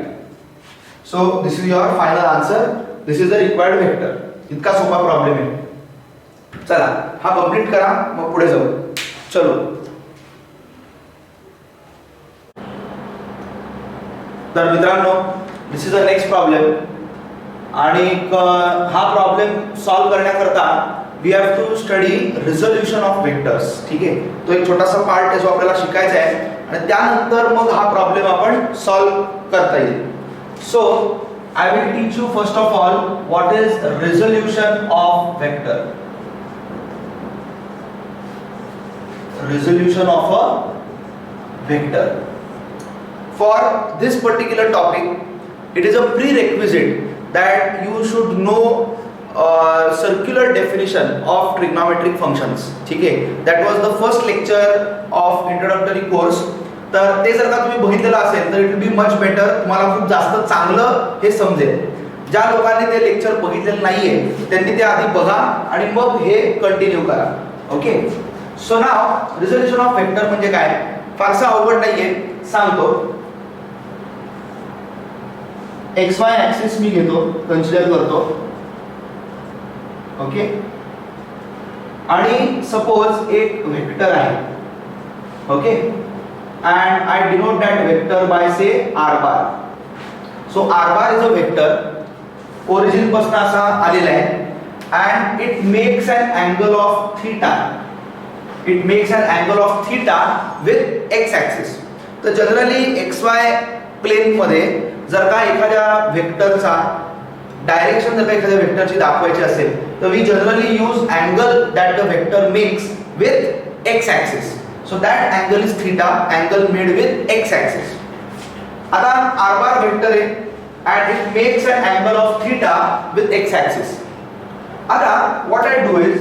So this is your final answer. This is the required vector. इतका सोपा problem आहे. चला हा complete करा, मग पुढे जाऊ. चलो, तर मित्रांनो this is the next problem. आणि हा प्रॉब्लेम सॉल्व करण्याकरता we have to study resolution of vectors. ठीक आहे, तो एक छोटासा पार्ट आहे जो आपल्याला शिकायचा आहे आणि त्यानंतर मग हा प्रॉब्लेम आपण सॉल्व करता येईल. So I will teach you first of all what is resolution of vector. Resolution of a vector. For this particular topic, it is a prerequisite that you should know circular definition of trigonometric functions. ठीक आहे, that was the first lecture of introductory course. तर ते जर का तुम्ही बघितलेलं असेल तर it will be much better, तुम्हाला खूप जास्त चांगलं हे समजेल. ज्या लोकांनी ते लेक्चर बघितलेलं नाहीये त्यांनी ते आधी बघा आणि मग हे कंटिन्यू करा. Okay, so now resolution of vector म्हणजे काय, फारसं अवघड नाहीये, सांगतो. एक्स वाय ऍक्सिस मी घेतो, कन्सिडर करतो. ओके, आणि सपोज एक वेक्टर आहे. Okay, and I denote that vector by say r bar. So r bar is a vector, origin पासून असा आलेला आहे and it makes an angle of theta. It makes an angle of theta with x axis. तर generally xy plain मध्ये जर का एखाद्या वेक्टरचा डायरेक्शन जर का एखाद्या वेक्टरची दाखवायची असेल तर we generally use angle that the vector makes with x axis. So that angle is theta, angle made with x axis. आता r bar vector है and it makes an angle of theta with x axis. आता what I do is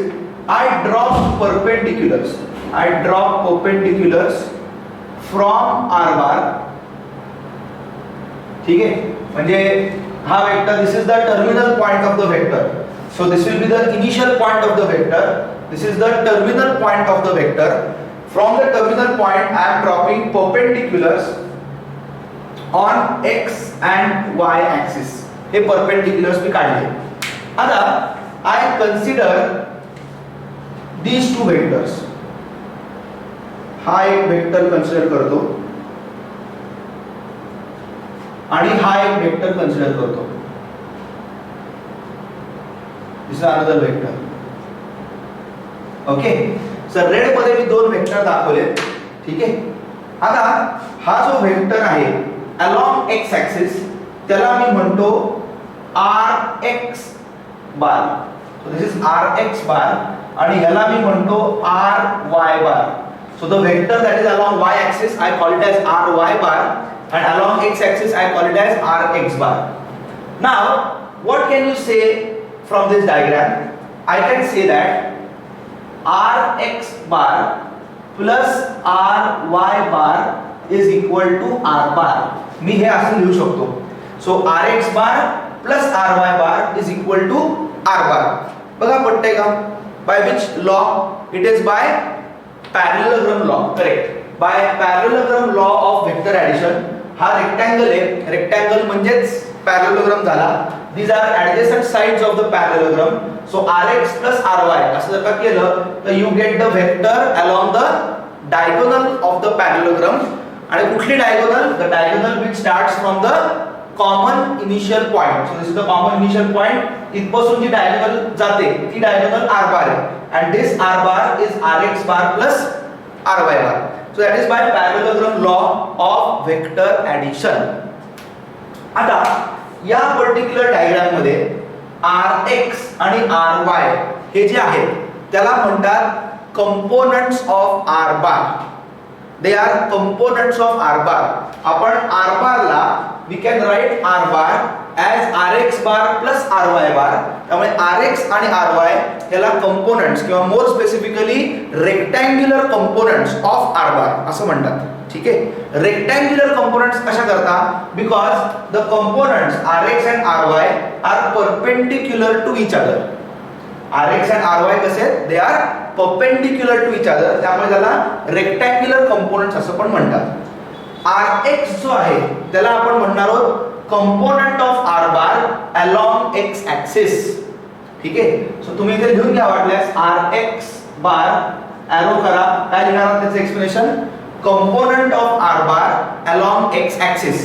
I draw perpendiculars. I draw perpendiculars from r bar. ठीक है, म्हणजे हा vector, this is the terminal point of the vector. So this will be the initial point of the vector. This is the terminal point of the vector. From the terminal point I am dropping perpendiculars on x and y axis. हे perpendiculars मी काढले. आता I consider these two vectors. हा एक vector consider करतो आणि हा एक vector consider करतो. This is another vector. Okay. Sir red मध्ये मी दोन वेक्टर दाखवले. ठीक आहे, आता हा जो वेक्टर आहे अलॉंग x ऍक्सिस त्याला मी म्हणतो rx bar. So this is rx bar आणि ह्याला मी म्हणतो ry bar. So the vector that is along y axis I call it as ry bar and along x axis I call it as rx bar. Now what can you say from this diagram? I can say that rx bar plus ry bar is equal to r bar. मी हे असं लिहू शकतो. So rx bar plus ry bar is equal to r bar. बघा पटतंय का? By which law? It is by parallelogram law. Correct. By parallelogram law of vector addition. हा rectangle आहे, rectangle म्हणजेच पॅरलेलोग्राम झाला. These are adjacent sides of the parallelogram. So rx plus ry असं जर का केलं तर you get the vector along the diagonal of the parallelogram आणि कुठली diagonal? The diagonal which starts from the common initial point. So this is the common initial point. इथपासून जी diagonal जाते ती डायगोनल r बार आहे and this r bar is rx bar plus ry bar. So that is by parallelogram law of vector addition. आता या particular diagram मध्ये rx आणि ry हे जे आहेत त्याला म्हणतात components of r bar. They are components of r bar. आपण r bar ला we can write r bar as rx bar plus ry bar. त्यामुळे rx आणि ry याला कंपोनंट्स किंवा more specifically rectangular components of r bar असं म्हणतात. ठीक आहे. रेक्टँग्युलर कंपोनंट्स कशा करता? Because the components rx and ry are perpendicular to each other. rx and ry कसे आहेत? They are perpendicular to each other. त्यामुळे त्याला रेक्टँग्युलर कंपोनंट्स असं पण म्हणतात. rx जो आहे त्याला आपण म्हणणार आहोत component of r bar along x axis. ठीक आहे. सो तुम्ही इथे लिहून घ्या वाटल्यास rx bar एरो करा. काय लिहिणार आहात त्याचं explanation? Component of r bar along x axis.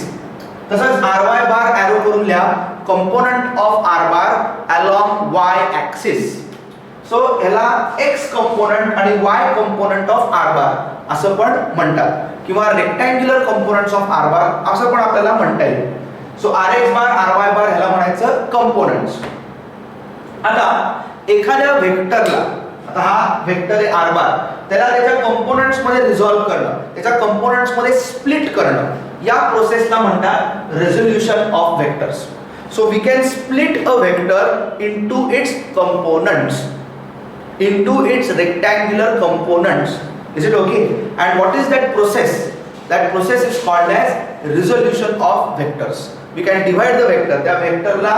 तसंच ry bar एरो करून लिहा component of r bar along y axis. So ह्याला x कंपोनंट आणि y component of r bar असं पण म्हणतात किंवा rectangular components of r bar असं पण आपल्याला म्हणता येईल. So rx bar ry bar ह्याला म्हणायचं कंपोनंट्स. आता एखाद्या व्हेक्टरला, आता हा व्हेक्टर आहे r bar, त्याला त्याच्या कंपोनंट्स मध्ये रिझॉल्व करणं, त्याच्या कंपोनंट्स मध्ये स्प्लिट करणं, या प्रोसेसला म्हणतात resolution of vectors. So we can split a vector into its components, into its rectangular components. Is it okay? And what is that process? That process is called as resolution of vectors. We can divide the vector. त्या व्हेक्टरला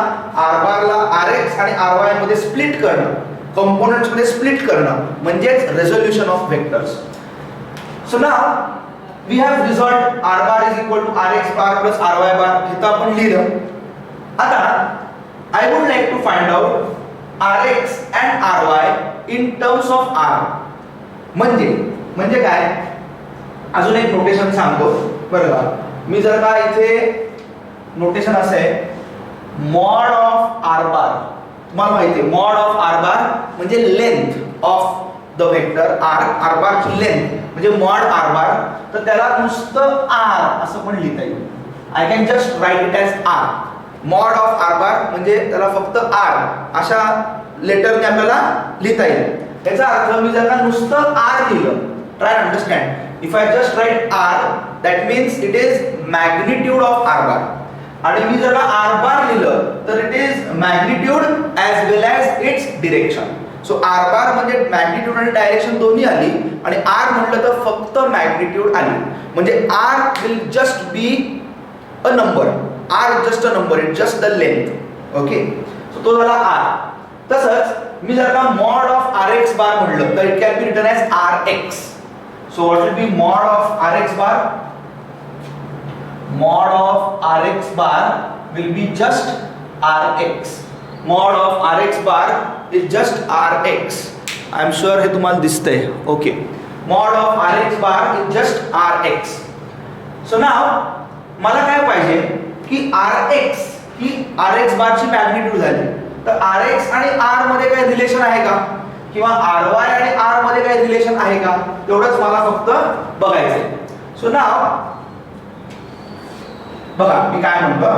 r bar ला rx आणि ry मध्ये split करणं, components मध्ये split करणं म्हणजेच resolution of vectors. So now we have resolved r bar is equal to rx bar plus ry bar. हे तर आपण लिहिलं. आता I would like to find out rx and ry in terms of r. म्हणजे काय? अजून एक notation सांगतो बरं का. मी जर का इथे नोटेशन असं आहे मॉड ऑफ r bar. तुम्हाला माहिती आहे मॉड ऑफ r bar म्हणजे length of the vector r bar ची लेंथ म्हणजे मॉड r bar. तर त्याला नुसतं r असं पण लिहिता येईल. I can just write it as r. Mod of r bar म्हणजे त्याला फक्त r अशा लेटरने आपल्याला लिहिता येईल. याचा अर्थ मी जर का नुसतं r लिहिलं, try to understand, if I just write r that means it is magnitude of r bar. आणि मी जर का r bar लिहिलं तर it is magnitude as well as its direction. So r bar म्हणजे मॅग्निट्यूड आणि direction दोन्ही आली आणि r म्हटलं तर फक्त मॅग्निट्यूड आली. म्हणजे r will just be a number. r is just a number, it's just the length. Okay, so तो झाला r. तसंच मी जर का mod of rx bar म्हटलं तर it can be written as rx. So what will be mod of rx bar? Mod of rx bar will be just rx. Mod of rx bar is just rx. I am sure हे तुम्हाला दिसतंय. Okay, mod of rx bar is just rx. So now मला काय पाहिजे की rx ही rx बार ची magnitude झाली. तर rx आणि r मध्ये काही रिलेशन आहे का किंवा ry आणि r मध्ये काही रिलेशन आहे का तेवढंच मला फक्त बघायचंय. सो नाव बघा मी काय म्हणतो,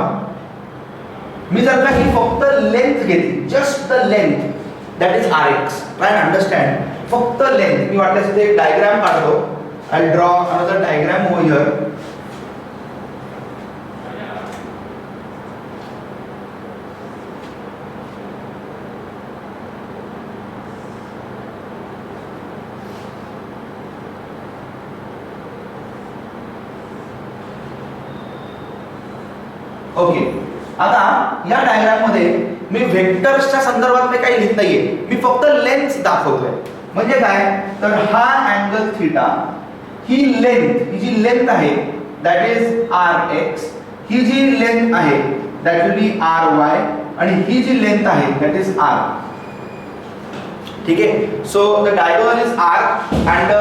मी जर का ही फक्त लेंथ घेतली, just the length that is rx. Try to understand. फक्त लेंथ. मी वाटल्यास इथे एक डायग्राम काढतो. I draw another diagram over here. Okay, आता या डायग्राम मध्ये मी व्हेक्टर्सच्या संदर्भात मी काही लिहित नाहीये, मी फक्त लेंथ दाखवतोय. म्हणजे काय तर हा अँगल थीटा, ही लेंथ, ही जी लेंथ आहे दॅट इज rx, ही जी लेंथ आहे दॅट विल बी ry आणि ही जी लेंथ आहे दॅट इज r. ठीक आहे. So the diagonal is r and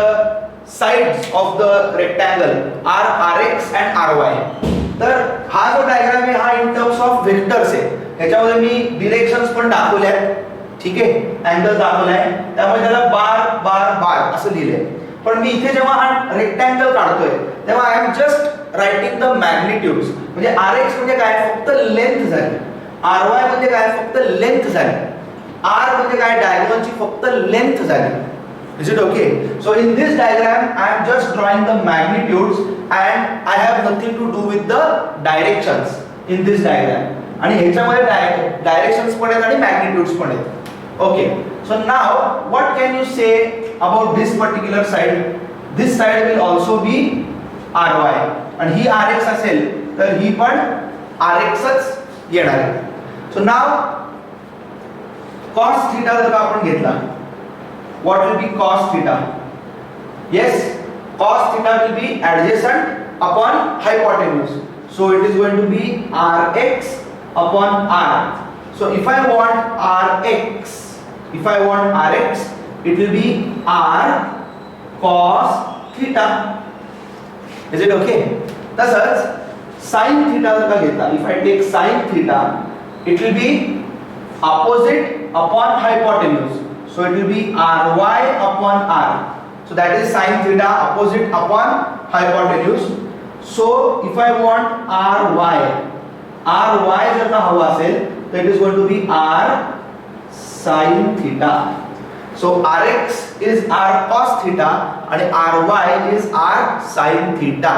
sides of the rectangle are rx and ry. तर हा जो डायग्राम आहे हा इन टर्म्स ऑफ वेक्टर्स आहे. ह्याच्यामध्ये मी डिरेक्शन्स पण दाखवल्यात, ठीक आहे, अँगल दाखवलाय, त्यामुळे त्याला बार बार बार असं लिहिलंय. पण मी इथे जेव्हा हा रेक्टँगल काढतोय तेव्हा I am just writing the magnitudes. म्हणजे rx म्हणजे काय, फक्त लेंथ झाली, ry म्हणजे काय, फक्त लेंथ झाली, r म्हणजे काय, डायगोनलची फक्त लेंथ झाली. Is it okay? So in this diagram I am just drawing the magnitudes and I have nothing to do with the directions in this diagram. आणि ह्याच्यामध्ये डायरेक्शन्स पण आहेत आणि मॅग्निट्यूड्स पण आहेत. Okay, so now what can you say about this particular side? This side will also be ry आणि ही rx असेल तर ही पण rxच येणार आहे. So now cos theta जर आपण घेतला, what will be cos theta? Yes, cos theta will be adjacent upon hypotenuse. So it is going to be rx upon r. So if I want rx, it will be r cos theta. Is it okay? तसंच sin theta जर का घेतला, if I take sin theta, it will be opposite upon hypotenuse. So it will be ry upon r. So that is sin theta opposite upon hypotenuse. So if I want ry जर का हवा असेल तर it is going to be r sin theta. So rx is r cos theta and ry is r sin theta.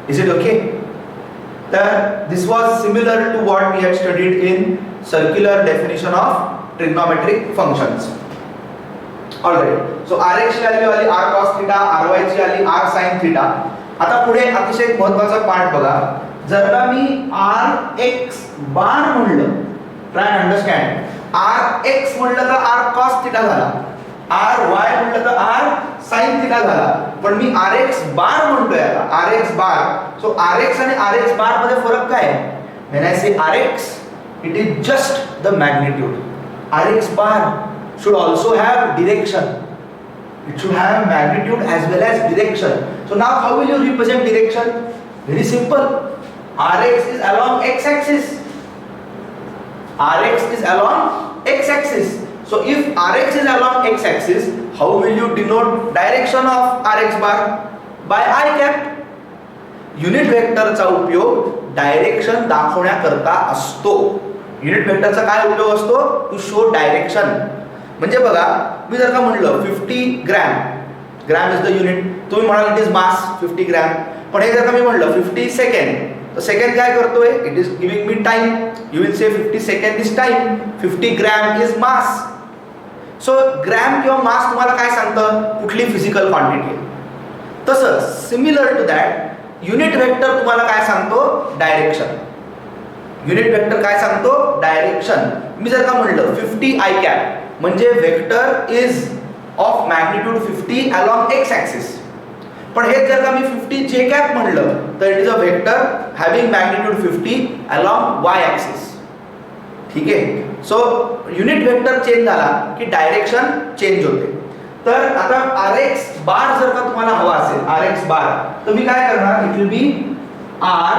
Is it okay? This was similar to what we had studied in circular definition of trigonometric functions. Alright. So rx ची value आली r cos theta, ry ची आली r sin theta. आता पुढे अतिशय महत्त्वाचा part बघा. जर का मी rx बार म्हणलं, ट्राय अँड अंडरस्टँड, rx म्हणलं तर r cos theta झाला, ry म्हणलं तर r sin theta झाला, पण मी rx बार म्हणतोय आता, rx बार. सो rx आणि rx बार मध्ये फरक काय आहे? When I say rx, it is just the magnitude. Rx bar should also have direction. It should have magnitude as well as direction. So now how will you represent direction? Very simple. Rx is along x-axis. Rx is along x-axis. So if Rx is along x-axis, how will you denote direction of Rx bar? By I cap. Unit वेक्टरचा उपयोग direction दाखवण्याकरता असतो. Unit वेक्टरचा काय उपयोग असतो? To show direction. म्हणजे बघा, मी जर का म्हणलं 50 ग्रॅम इज द युनिट, तुम्ही म्हणाल इट इज मास 50 ग्रॅम, पण हे जर का मी म्हणलं 50 सेकंड, तर सेकंड काय करतोय? It is giving me time. You will say 50 second is time, 50 gram is mass. So gram किंवा मास तुम्हाला काय सांगतं? कुठली फिजिकल क्वांटिटी. तसंच similar to that unit vector तुम्हाला काय सांगतो? डायरेक्शन. युनिट वेक्टर काय सांगतो? डायरेक्शन. मी जर का म्हणलं 50 i कॅप म्हणजे vector is of magnitude 50 along x axis. पण हे जर का मी 50 j कॅप म्हणलं तर it is a vector having magnitude 50 along y axis. ठीक आहे. सो युनिट वेक्टर चेंज झाला की डायरेक्शन चेंज होते. तर आता rx बार जर का तुम्हाला हवा असेल, rx बार, तर मी काय करणार? It will B r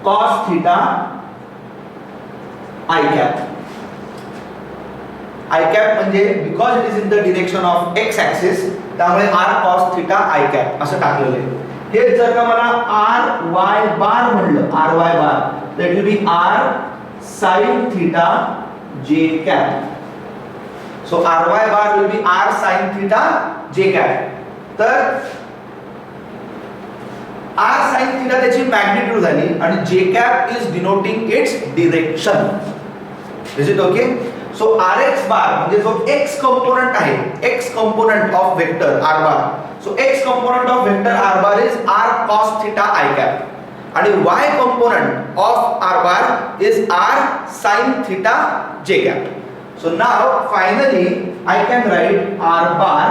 cos theta i cap. i cap म्हणजे because it is in the direction of x axis, त्यामुळे r cos theta i cap असं टाकलेलं आहे. हे जर का मला ry बार म्हणलं, ry बार, तर it will B r sin theta j cap. So ry bar will be r sin theta j cap. तर r sin theta त्याची मॅग्निट्यूड झाली आणि j cap is denoting its direction. Is it okay? So rx bar म्हणजे जो x component आहे, x component of vector r bar. So x component of vector r bar is r cos theta I cap आणि y component of r bar is r sin theta j cap. So now finally I can write r bar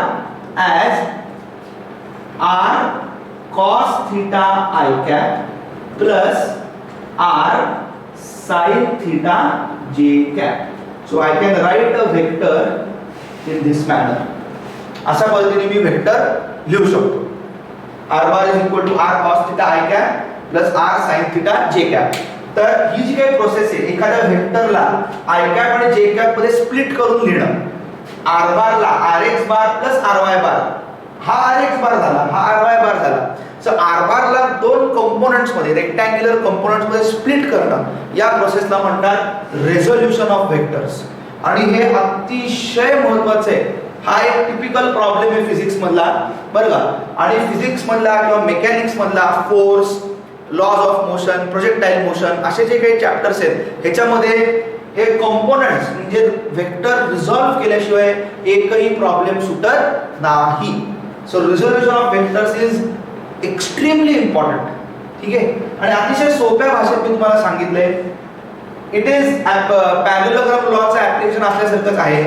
as r cos theta I cap plus r sin theta j cap. So I can write a vector in this manner. अशा पद्धतीने मी vector लिहू शकतो. r bar is equal to r cos theta i cap plus r sin theta j cap. तर ही जी काही process आहे, एखाद्या वेक्टरला i कॅप आणि j कॅप मध्ये स्प्लिट करून लिहिणं. r बार ला rx bar plus ry bar, हा rx बार झाला, हा ry बार झाला. सो r बार ला दोन कंपोनेंट्स मध्ये, रेक्टँग्युलर कंपोनेंट्स मध्ये स्प्लिट करणं, या प्रोसेसला म्हणतात रेझोल्यूशन ऑफ वेक्टर्स. आणि हे अतिशय महत्त्वाचं आहे. हा एक टिपिकल प्रॉब्लेम आहे फिजिक्स मधला, बरं का. आणि फिजिक्स मधला किंवा मेकॅनिक्स मधला force, laws of motion, projectile motion असे जे काही चॅप्टर्स आहेत, ह्याच्यामध्ये हे कंपोनेंट्स म्हणजे वेक्टर रिझॉल्व्ह केल्याशिवाय एकही प्रॉब्लेम सुटत नाही. So resolution of vectors is extremely important. ठीक आहे. आणि अतिशय सोप्या भाषेत मी तुम्हाला सांगितलंय. इट इज पॅरॅललोग्राम लॉचं ऍप्लिकेशन असल्यासारखंच आहे.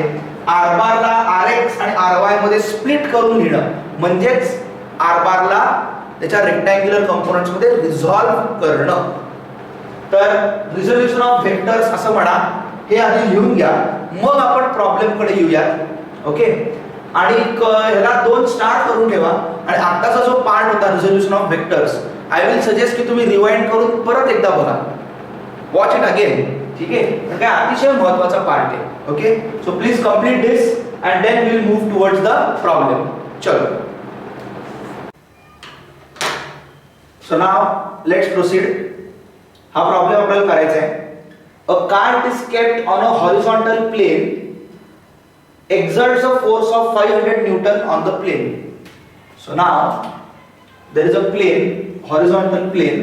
r बारला rx आणि ry मध्ये स्प्लिट करून लिहिणं म्हणजेच r बारला त्याच्या रेक्टँग्युलर कंपोनेंट्स मध्ये रिझॉल्व्ह करणं. तर रिझोल्यूशन ऑफ वेक्टर्स असं म्हणा, हे आधी लिहून घ्या, मग आपण प्रॉब्लेम कडे येऊयात. ओके. आणि ह्याला 2 स्टार करून ठेवा. आणि आताचा जो पार्ट होता resolution of vectors, I will suggest की तुम्ही रिवाइंड करून परत एकदा बघा, वॉच इट अगेन. ठीक आहे. तर काय अतिशय महत्त्वाचा पार्ट आहे. Okay. So please complete this and then we will move towards the problem. चलो. So now let's proceed. हा प्रॉब्लेम आपल्याला करायचा आहे. A cart is kept on a horizontal plane, exerts a force of 500 Newton on the plane. So now there is a plane, horizontal plane,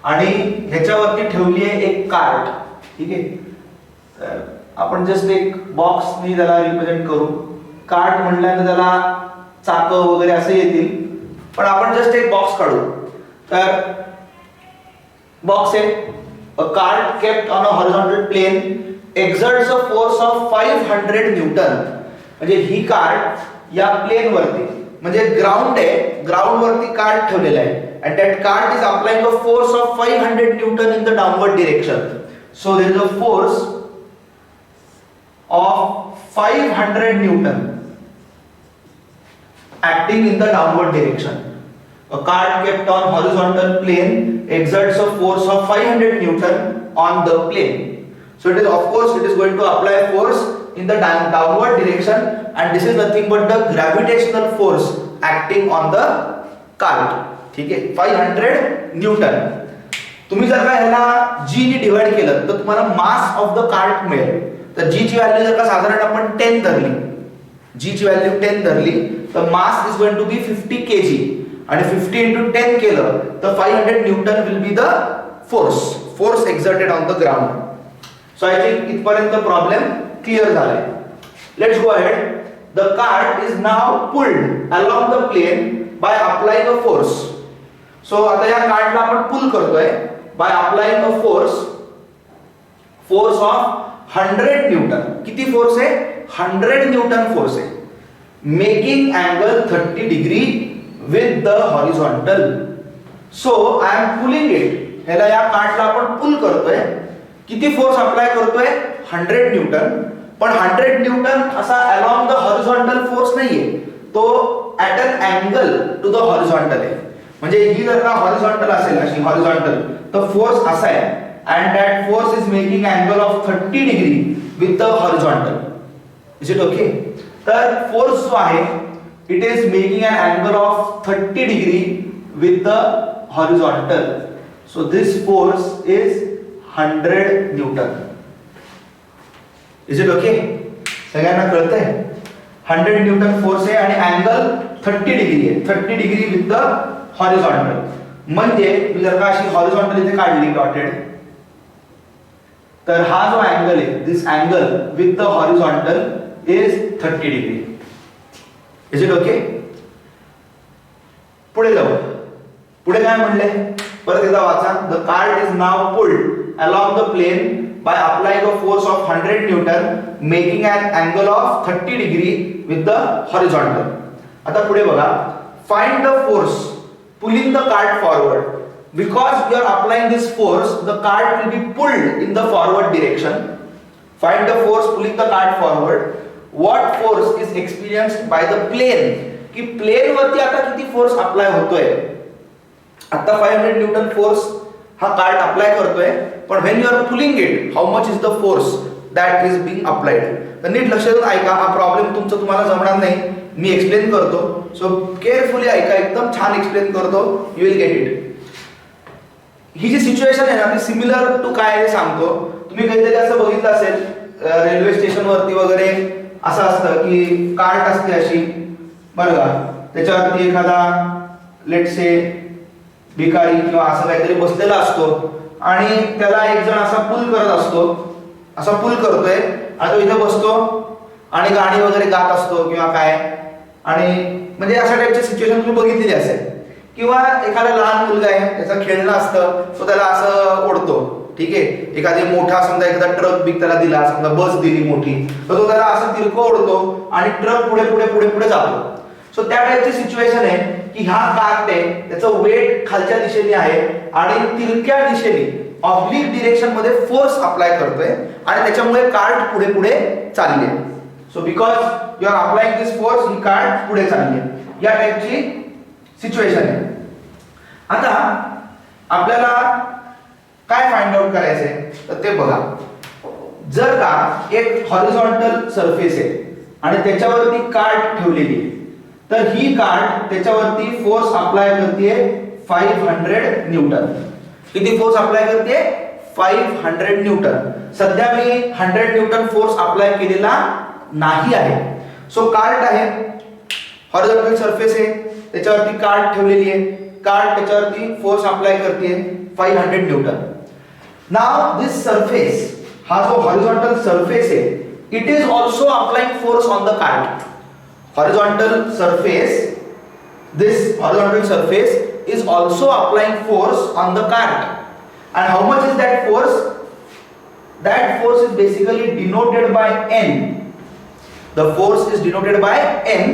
आणि ह्याच्यावरती ठेवली आहे एक कार्ट. ठीक आहे. तर आपण जस्ट एक बॉक्सनी त्याला रिप्रेझेंट करू. कार्ट म्हटल्यानंतर त्याला चाकं वगैरे असे येतील, पण आपण जस्ट एक बॉक्स काढू. तर बॉक्स आहे. A cart kept on a horizontal plane exerts a force of 500 newton. म्हणजे ही कार्ट या प्लेन वरती, म्हणजे ग्राउंड आहे, ग्राउंड वरती कार्ट ठेवलेला आहे, and that cart is applying a force of 500 Newton in the downward direction. So there is a force of 500 Newton acting in the downward direction. A cart kept on horizontal plane exerts a force of 500 Newton on the plane. So it is, of course, it is going to apply force in the downward direction, and this is nothing but the gravitational force acting on the cart. ठीक आहे. 500 Newton. तुम्ही जर का ह्याला g ने divide केलं तर तुम्हाला मास ऑफ द कार्ट मिळेल. तर g ची व्हॅल्यू जर का साधारण आपण 10 धरली, g ची व्हॅल्यू 10 धरली, तर mass is going to be 50 kg, आणि 50 into 10 केलं तर 500 newton will be the force exerted on the ground. So I think इथपर्यंत प्रॉब्लेम क्लिअर झालाय. Let's go ahead. The cart is now pulled along the plane by applying a force. So आता या कार्टला आपण पुल करतोय by applying a force of 100 Newton. किती force आहे? 100 newton force आहे. Making angle 30 degree with the horizontal. So I am pulling it. ह्याला या कार्टला आपण पुल करतोय. किती फोर्स अप्लाय करतोय? 100 न्यूटन. पण 100 न्यूटन असा along the horizontal फोर्स नाहीये, तो at an angle to the horizontal आहे. म्हणजे ही जर का हॉरिझॉन्टल असेल, अशी हॉरिझॉन्टल, तर फोर्स असा आहे, and that force is making angle of 30 degree with the horizontal. Is it okay? तर फोर्स जो आहे, it is making an angle of 30 degree with the horizontal. So this force is 100 Newton. Is it okay? सगळ्यांना कळतंय? 100 newton force आहे आणि angle 30 degree आहे. 30 degree with the horizontal. म्हणजे मी जर का अशी हॉरिझॉन्टल इथे काढली डॉटेड, तर हा जो अँगल आहे, this angle with the horizontal is 30 degree. Is it okay? पुढे जाऊ. पुढे काय म्हणले? परत एकदा वाचा. The cart is now pulled along the plane by applying a force of 100 Newton, making an angle of 30 degree with the horizontal. आता पुढे बघा. Find the force pulling the cart forward. Because we are applying this force, the cart will be pulled in the forward direction. Find the force pulling the cart forward. What force is experienced by the plane, की plane वरती आता किती force apply होतोय. आता 500 newton force हा cart apply करतोय, पण when you are pulling it how much is the force that is being applied. तर नीट लक्ष देऊन ऐका, हा प्रॉब्लेम तुमचा तुम्हाला जमणार नाही, मी एक्सप्लेन करतो. सो केअरफुली ऐका, एकदम छान एक्सप्लेन करतो, यू विल गेट इट. ही जी सिच्युएशन आहे ना ती सिमिलर टू काय आहे सांगतो. तुम्ही कधीतरी असं बघितलं असेल रेल्वे स्टेशन वरती वगैरे असं असतं की कार्ट असते अशी बरं का, त्याच्यावरती एखादा लेट्स से भिकारी किंवा असं काहीतरी बसलेला असतो आणि त्याला एक जण असा पुल करत असतो, असा पुल करतोय आणि तो इथे बसतो आणि गाणी वगैरे गात असतो किंवा काय, आणि म्हणजे अशा टाईपची सिच्युएशन तुम्ही बघितलेली असेल. किंवा एखादा लहान मुलगा आहे, त्याचं खेळणं असतं, तो त्याला असं ओढतो, ठीक आहे. एखादी मोठा समजा एखादा ट्रक बिग त्याला दिला, समजा बस दिली मोठी, तर तो त्याला असं तिरकं ओढतो आणि ट्रक पुढे पुढे पुढे पुढे जातो. सो त्या टाईपची सिच्युएशन आहे की हा कार्ट आहे, त्याचं वेट खालच्या दिशेने आहे आणि तिरक्या दिशेने ऑब्लिक डिरेक्शन मध्ये फोर्स अप्लाय करतोय आणि त्याच्यामुळे कार्ट पुढे पुढे चालली आहे. So because you are applying this force, ही कार्ट पुढे चालली आहे. या टाईपची सिच्युएशन आहे. आता आपल्याला काय फाइंड आउट करायचंय तर ते बघा. जर का एक हॉरिझॉन्टल सरफेस आहे आणि त्याच्यावरती कार्ट ठेवलेली आहे, तर ही कार्ट त्याच्यावरती फोर्स अप्लाय करते 500 न्यूटन. किती फोर्स अप्लाय करते? 500 न्यूटन. सध्या मी 100 न्यूटन फोर्स अप्लाय केलेला नाही आहे. सो कार्ट आहे, हॉरिझॉन्टल सरफेस आहे, त्याच्यावरती कार्ट ठेवलेली आहे, कार्ट त्याच्यावरती फोर्स अप्लाय करते 500 न्यूटन. नाउ दिस सरफेस, हा जो हॉरिझॉन्टल सरफेस आहे, it is also applying force on the cart. Horizontal surface, this horizontal surface is also applying force on the cart. And how much is that force? That force is basically denoted by N. The force is denoted by N.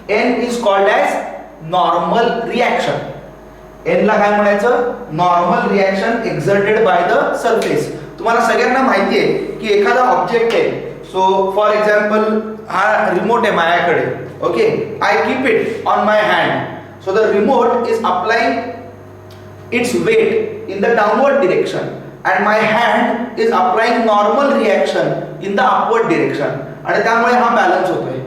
N is called as normal reaction. N ला काय म्हणायचं? Normal reaction exerted by the surface. तुम्हाला सगळ्यांना माहिती आहे की एखादा object आहे, सो फॉर एक्झाम्पल हा रिमोट आहे माझ्याकडे, okay, I keep it on my hand. So the remote is applying its weight in the downward direction and my hand is applying normal reaction in the upward direction, आणि त्यामुळे हा balance होतोय.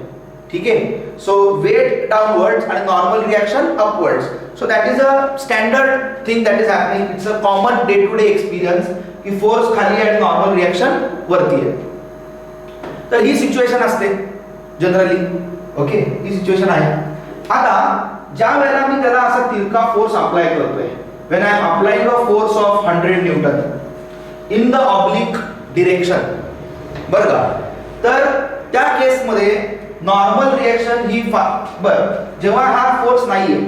ठीक आहे. So weight downwards आणि normal reaction upwards. So that is a standard thing that is happening. It's a common day to day experience की force खाली आहे आणि नॉर्मल रिएक्शन वरती आहे. तर ही सिच्युएशन असते जनरली, ओके, ही सिच्युएशन आहे. आता ज्या वेळेला मी त्याला असा तिरका फोर्स अप्लाय करतोय, when I am applying a force of 100 Newton in the oblique direction, बरं का, तर त्या केस मध्ये नॉर्मल रिएक्शन ही जेव्हा हा फोर्स नाहीये,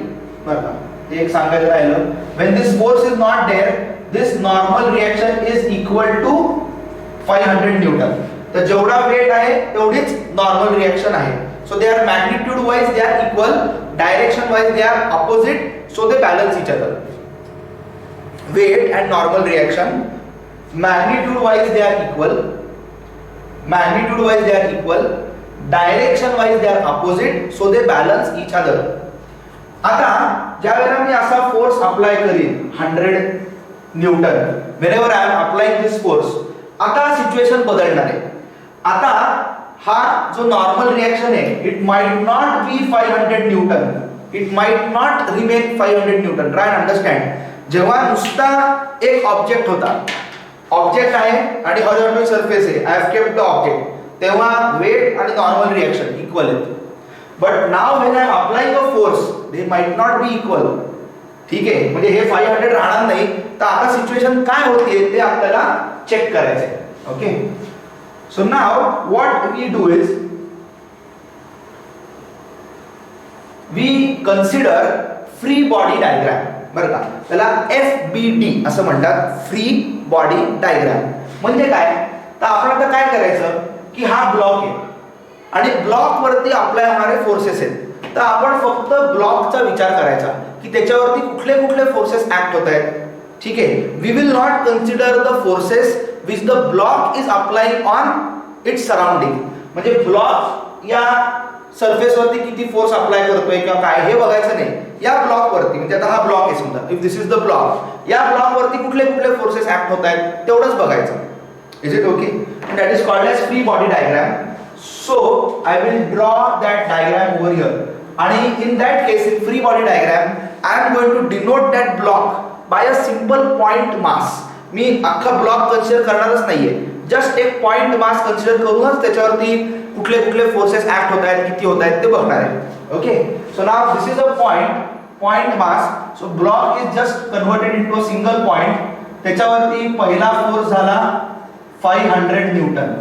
बरं का, एक सांगायचं राहिलं, when this force is not there, this normal reaction is equal to 500 newton. तर जेवढा वेट आहे तेवढीच नॉर्मल रिएक्शन आहे. So they are magnitude wise they are equal, direction wise they are opposite, so they balance each other. Weight and normal reaction, magnitude wise they are equal, magnitude wise they are equal, direction wise they are opposite, so they balance each other. आता ज्या वेळेला मी असा force apply करीन 100 Newton, whenever I am applying this force, आता situation बदलणार आहे. आता हा जो नॉर्मल रिएक्शन आहे, it might not be 500 Newton, it might not remain 500 Newton. Try and understand. जेव्हा नुसता एक ऑब्जेक्ट होता, ऑब्जेक्ट आहे आणि हॉरिझॉन्टल सरफेस आहे, I have kept the object, तेव्हा वेट आणि नॉर्मल रिएक्शन इक्वल आहेत. But now when I am applying a force, they might not be equal. ठीक आहे, म्हणजे हे 500 राहणार नाही. तर आता सिच्युएशन काय होतीये ते आपल्याला चेक करायचं आहे. Okay, so now what we do is we consider free body diagram. बरं का, त्याला FBD असं म्हणतात, फ्री बॉडी डायग्राम. म्हणजे काय, तर आपण आता काय करायचं की हा ब्लॉक आहे आणि ब्लॉक वरती अप्लाय होणारे फोर्सेस आहेत. तर आपण फक्त ब्लॉकचा विचार करायचा की त्याच्यावरती कुठले कुठले फोर्सेस ऍक्ट होत आहेत. ठीक आहे. We will not consider the forces which the block is applying on its surrounding. म्हणजे ब्लॉक या सरफेस वरती किती फोर्स अप्लाय करतोय किंवा काय हे बघायचं नाही. या ब्लॉक वरती, म्हणजे आता हा ब्लॉक आहे समजा, if this is the block, या ब्लॉक वरती कुठले कुठले फोर्सेस ऍक्ट होत आहेत तेवढंच बघायचं. Is it okay? And that is called as free body diagram. So I will draw that diagram over here. आणि in that case, in free body diagram, I am going to denote that block by a simple point mass. मी अख्खा block consider करणारच नाहीये, just एक point mass consider करूनच त्याच्यावरती कुठले कुठले फोर्सेस ऍक्ट होत आहेत, किती होत आहेत ते बघणार आहे. Okay, so now this is a point mass. So block is just converted into a single point. त्याच्यावरती पहिला फोर्स झाला 500 न्यूटन.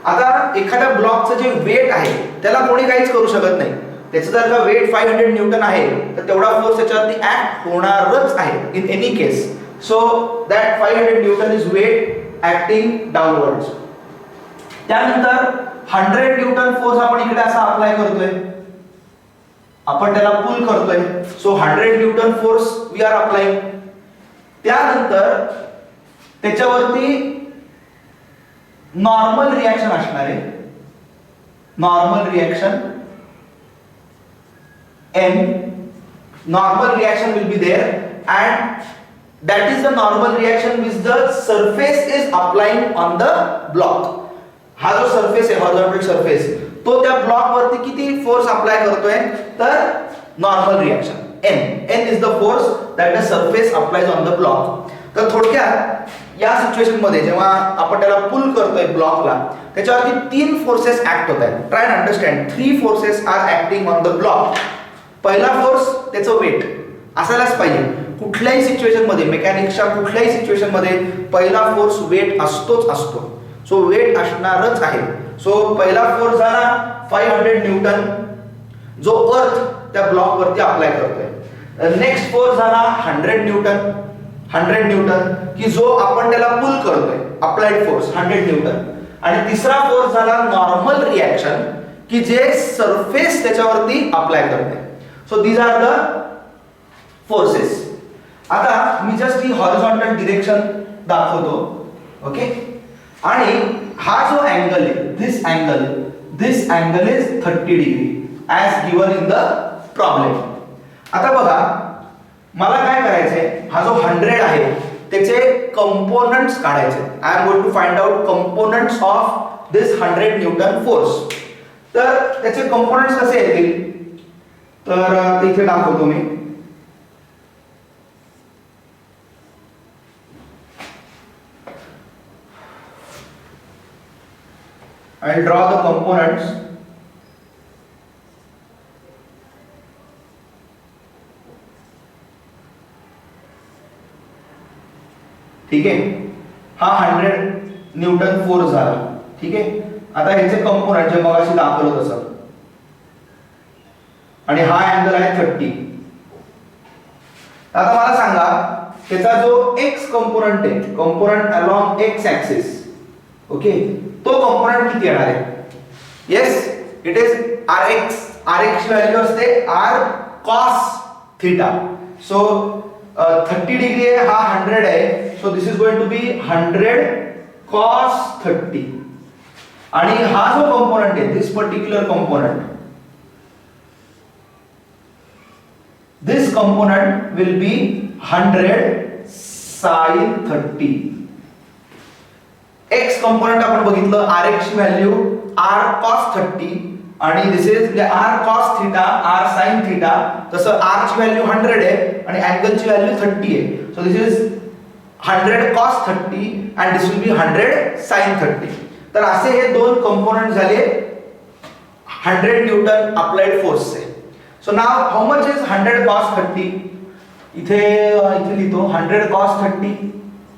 आता एखाद्या ब्लॉकचं जे वेट आहे त्याला कोणी काहीच करू शकत नाही. त्याचं जर का वेट 500 न्यूटन आहे तर तेवढा फोर्स त्याच्यावरती ऍक्ट होणारच आहे in any case. So that 500 newton is weight acting downwards. त्यानंतर 100 न्यूटन फोर्स आपण इकडे असा अप्लाय करतोय, आपण त्याला पुल करतोय. So 100 newton force we are applying. त्यानंतर त्याच्यावरती नॉर्मल रिएक्शन असणार आहे. Normal reaction N, normal reaction will be there, and that is the normal reaction which the surface is applying on the block. हा जो surface आहे, horizontal surface, तो त्या block वरती किती फोर्स अप्लाय करतोय तर normal reaction N is the force that the surface applies on the block. तर थोडक्यात या सिच्युएशन मध्ये जेव्हा आपण त्याला पुल करतोय ब्लॉकला, त्याच्यावरती तीन फोर्सेस ऍक्ट होत आहेत. Try and understand. 3 forces are acting on the block. पहिला फोर्स त्याचं वेट असायलाच पाहिजे. कुठल्याही सिच्युएशन मध्ये, मेकॅनिक्सच्या कुठल्याही सिच्युएशन मध्ये पहिला फोर्स वेट असतोच असतो. सो वेट असणारच आहे. सो पहिला फोर्स झाला 500 न्यूटन जो अर्थ त्या ब्लॉक वरती अप्लाय करतोय. नेक्स्ट फोर्स झाला 100 न्यूटन की जो आपण त्याला पुल करतोय, अप्लाइड फोर्स 100 न्यूटन. आणि तिसरा फोर्स झाला नॉर्मल रिएक्शन की जे सरफेस त्याच्यावरती अप्लाय करते. So these are the forces. आता मी जस्ट ही हॉरिझॉन्टल डिरेक्शन दाखवतो. ओके, आणि हा जो अँगल आहे, this angle is 30 degree as given in the problem. आता बघा, मला काय करायचंय, हा जो 100 आहे त्याचे कंपोनंट्स काढायचे. I am going to find out components of this 100 newton force. तर त्याचे कंपोनंट्स कसे येतील तर इथे दाखवतो मी. I will draw the components. ठीक आहे, हा 100 न्यूटन फोर्स झाला. ठीक आहे, आता ह्याचे कंपोनंट जे मगाशी दाखवलं तसं, आणि हा अँगल आहे 30. आता मला सांगा त्याचा जो x कंपोनंट आहे, component along x axis, okay, तो कंपोनंट किती येणार आहे? Yes, it is rx value असते r cos theta. So 30 degree आहे, हा 100 आहे. So this is going to be 100 cos 30. आणि हा जो कंपोनंट आहे, this particular component, this component will be 100 sin 30. x component आपण बघितलं, rx ची व्हॅल्यू r cos 30 आणि this is r cos theta r sin theta. तसं r ची व्हॅल्यू 100 आहे आणि अँगल ची व्हॅल्यू 30 आहे. So this is 100 cos 30 and this will be 100 sin 30. तर असे हे दोन कंपोनंट झाले 100 न्यूटन अप्लाइड फोर्सचे. So now how much is 100 cos 30? इथे लिहितो 100 cos 30.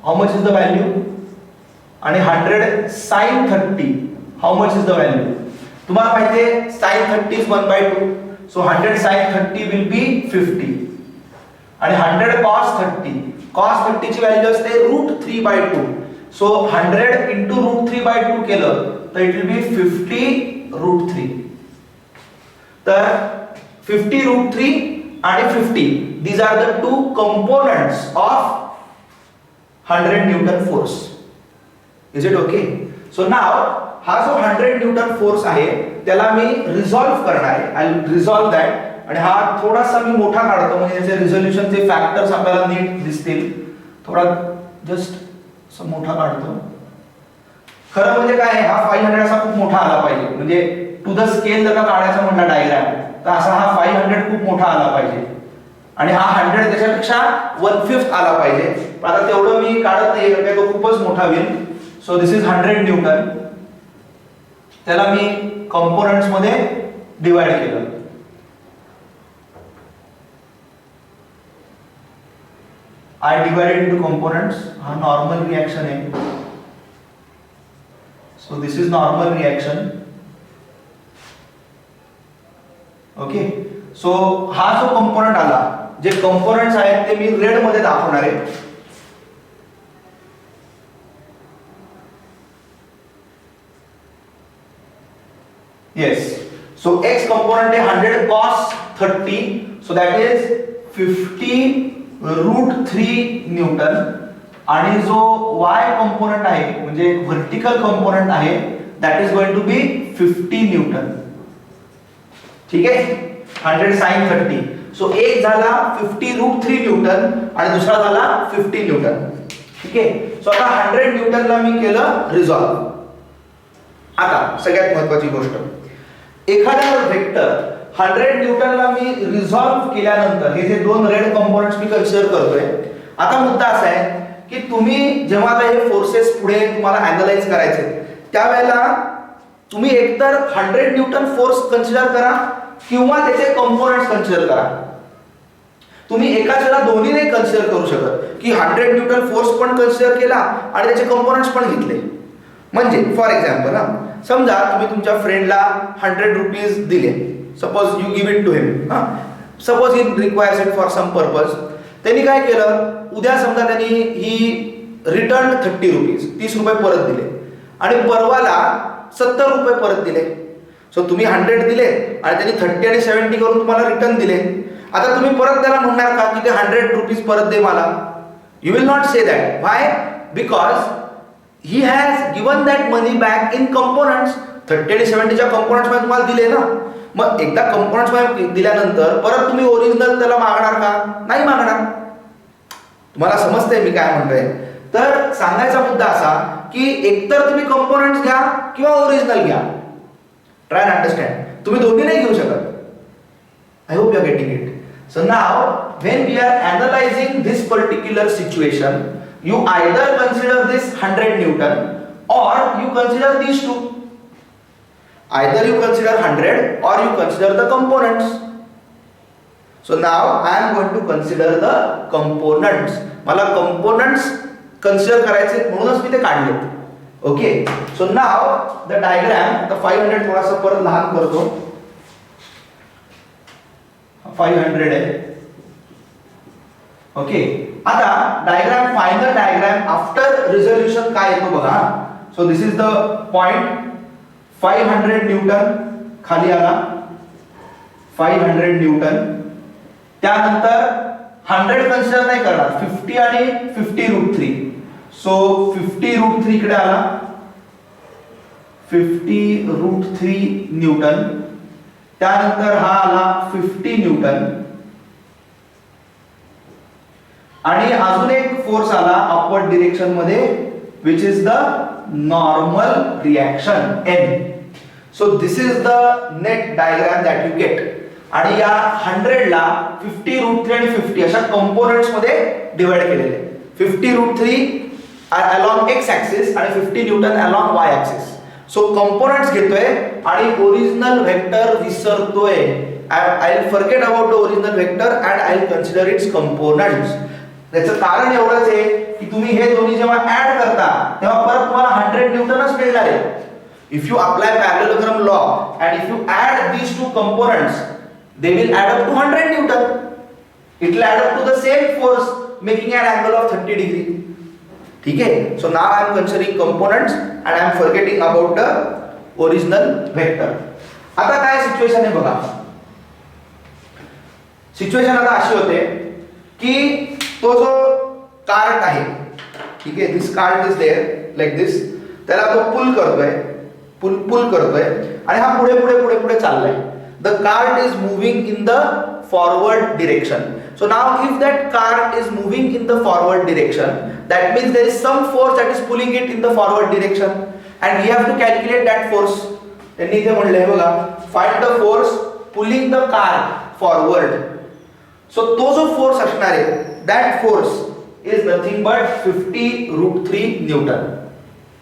How much is the value? आणि 100 sin 30. How much is the value? तुम्हाला माहिती आहे sin 30 is 1/2. So 100 sin 30 will be 50. आणि 100 cos 30. Cos 30 ची व्हॅल्यू असते √3/2. So 100 into √3/2 केलं तर it will be 50√3. तर 50√3 आणि 50, these are the two components of 100 Newton force. Is it okay? So now हा जो 100 न्यूटन फोर्स आहे त्याला मी रिझॉल्व्ह करणार आहे. I will resolve that. आणि हा थोडासा मी मोठा काढतो म्हणजे त्याचे रिझोल्युशनचे फॅक्टर्स आपल्याला नीट दिसतील. थोडा जस्ट असं मोठा काढतो. खरं म्हणजे काय, हा 500 असा खूप मोठा आला पाहिजे, म्हणजे टू द स्केल जर का काढायचा म्हटला डायग्राम तर असा हा 500 खूप मोठा आला पाहिजे आणि हा 100 त्याच्यापेक्षा 1/5 आला पाहिजे. पण आता तेवढं मी काढत नाही कारण तो खूपच मोठा होईल. So this is 100 Newton. त्याला मी कंपोनेंट्स मध्ये डिवाइड केलं. I divided into components. हा नॉर्मल रिएक्शन आहे. So this is normal reaction. Okay. So हा जो कंपोनेंट आला, जे कंपोनेंट्स आहेत ते मी रेड मध्ये दाखवणार आहे. येस. सो x कंपोनेंट आहे 100 cos 30. So that is 50√3 newton. आणि जो y कंपोनेंट आहे म्हणजे व्हर्टिकल कंपोनेंट आहे that is going to be 50 newton. ठीक आहे. 100 sin 30. सो एक झाला 50√3 न्यूटन आणि दुसरा झाला 50 न्यूटन. ठीक आहे. सो आता 100 न्यूटनला मी केलं रिझॉल्व. आता सगळ्यात महत्त्वाची गोष्ट, एखादा वेक्टर 100 न्यूटनला मी रिझॉल्व केल्यानंतर हे जे दोन रेड कंपोनेंट्स मी कन्सिडर करतोय. आता मुद्दा असा आहे की तुम्ही जेव्हा आता हे फोर्सेस पुढे तुम्हाला अॅनलाइज करायचे त्यावेळेला तुम्ही एकतर 100 न्यूटन फोर्स कन्सिडर करा किंवा त्याचे कंपोनेंट्स कन्सिडर करा. तुम्ही एकाच वेळेला दोन्ही नाही कन्सिडर करू शकत की 100 न्यूटन फोर्स पण कन्सिडर केला आणि त्याचे कंपोनेंट्स पण घेतले. म्हणजे फॉर एक्झाम्पल समजा तुम्ही तुमच्या फ्रेंडला 100 रुपीज दिले. Suppose you give it to him. Suppose he requires it for some purpose. त्यांनी काय केलं, उद्या समजा त्यांनी ही रिटर्न 30 रुपीज 30 रुपये परत दिले आणि परवाला 70 रुपये परत दिले. सो तुम्ही 100 दिले आणि त्यांनी 30 आणि 70 करून तुम्हाला रिटर्न दिले. आता तुम्ही परत त्याला म्हणणार का की ते 100 रुपीज परत दे मला? You will not say that. Why? Because he has given that money back in components. 30 आणि 70च्या कंपोनेंट्स मध्ये तुम्हाला दिले ना. मग एकदा कंपोनेंट्स मध्ये दिल्यानंतर परत तुम्ही ओरिजिनल त्याला मागणार का? नाही मागणार. तुम्हाला समजतंय मी काय म्हणतोय? तर सांगायचा मुद्दा असा की एकतर तुम्ही कंपोनेंट्स घ्या किंवा ओरिजिनल घ्या. Try and understand. तुम्ही दोन्ही नाही घेऊ शकत. I hope you are getting it. So now when we are analyzing this particular situation, you either consider this 100 Newton or you consider these two. Either you consider 100 or you consider the components. So now I am going to consider the components. मला components consider करायचे म्हणूनच मी ते काढले. Okay. So now the diagram, the 500 थोडासा परत लहान करतो. 500 आहे. ओके. आता diagram, final diagram after resolution काय येतो बघा. So this is the point. 500 Newton खाली आला. 500 न्यूटन. त्यानंतर 100 कन्सिडर नाही करणार. 50 आणि 50√3. सो 50√3 इकडे आला. 50√3 न्यूटन. त्यानंतर हा आला 50 न्यूटन. आणि अजून एक फोर्स आला अपवर्ड डिरेक्शन मध्ये which is the normal reaction N. So this is the net diagram that you get. आणि या 100 ला 50√3 आणि 50 अशा कंपोनेंट्स मध्ये डिवाइड केलेले. 50√3 along x axis आणि 50 newton along y axis. So components घेतोय आणि ओरिजिनल वेक्टर विसरतोय. I will forget about the original vector and I will consider its components. त्याचं कारण एवढंच आहे की तुम्ही हे दोन्ही जेव्हा ऍड करता तेव्हा परत तुम्हाला 100 न्यूटनच मिळणार आहे. If you apply parallelogram law and if you add these two components they will add up to 100 Newton. It will add up to the same force making an angle of 30 degree. ठीक है. So now I am considering components and I am forgetting about the original vector. आता काय situation आहे बघा. Situation आता अशी होते की तो जो कार्ट आहे, ठीक आहे, दिस कार्ट इज देअर लाईक दिस, त्याला तो पुल करतोय. पुल करतोय आणि हा पुढे पुढे पुढे पुढे चाललाय. The cart is moving in the forward direction. So now if that cart is moving in the forward direction, that means there is some force that is pulling it in the forward direction and we have to calculate that force. त्यांनी इथे म्हटलंय बघा, find the force pulling the cart forward. So तो जो force असणार आहे, that force is nothing but 50√3 Newton.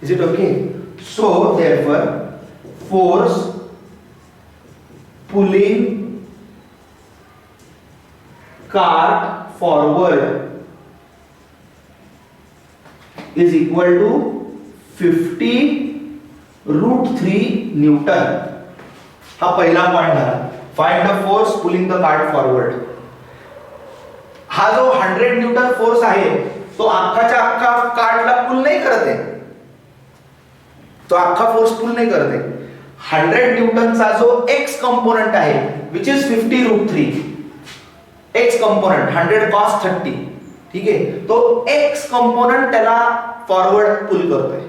Is it okay? So therefore force pulling cart forward is equal to 50√3 Newton. हा पहिला पॉइंट झाला. Find the force pulling the cart forward. हा जो 100 newton force आहे तो अख्खाच्या अख्खा कार्टला पुल नाही करत आहे, तो अख्खा फोर्स पुल नाही करत आहे. 100 न्यूटनचा जो एक्स कंपोनेंट आहे which is 50√3, x component 100 cos 30, ठीक आहे, तो एक्स कंपोनेंट त्याला फॉरवर्ड पुल करतोय.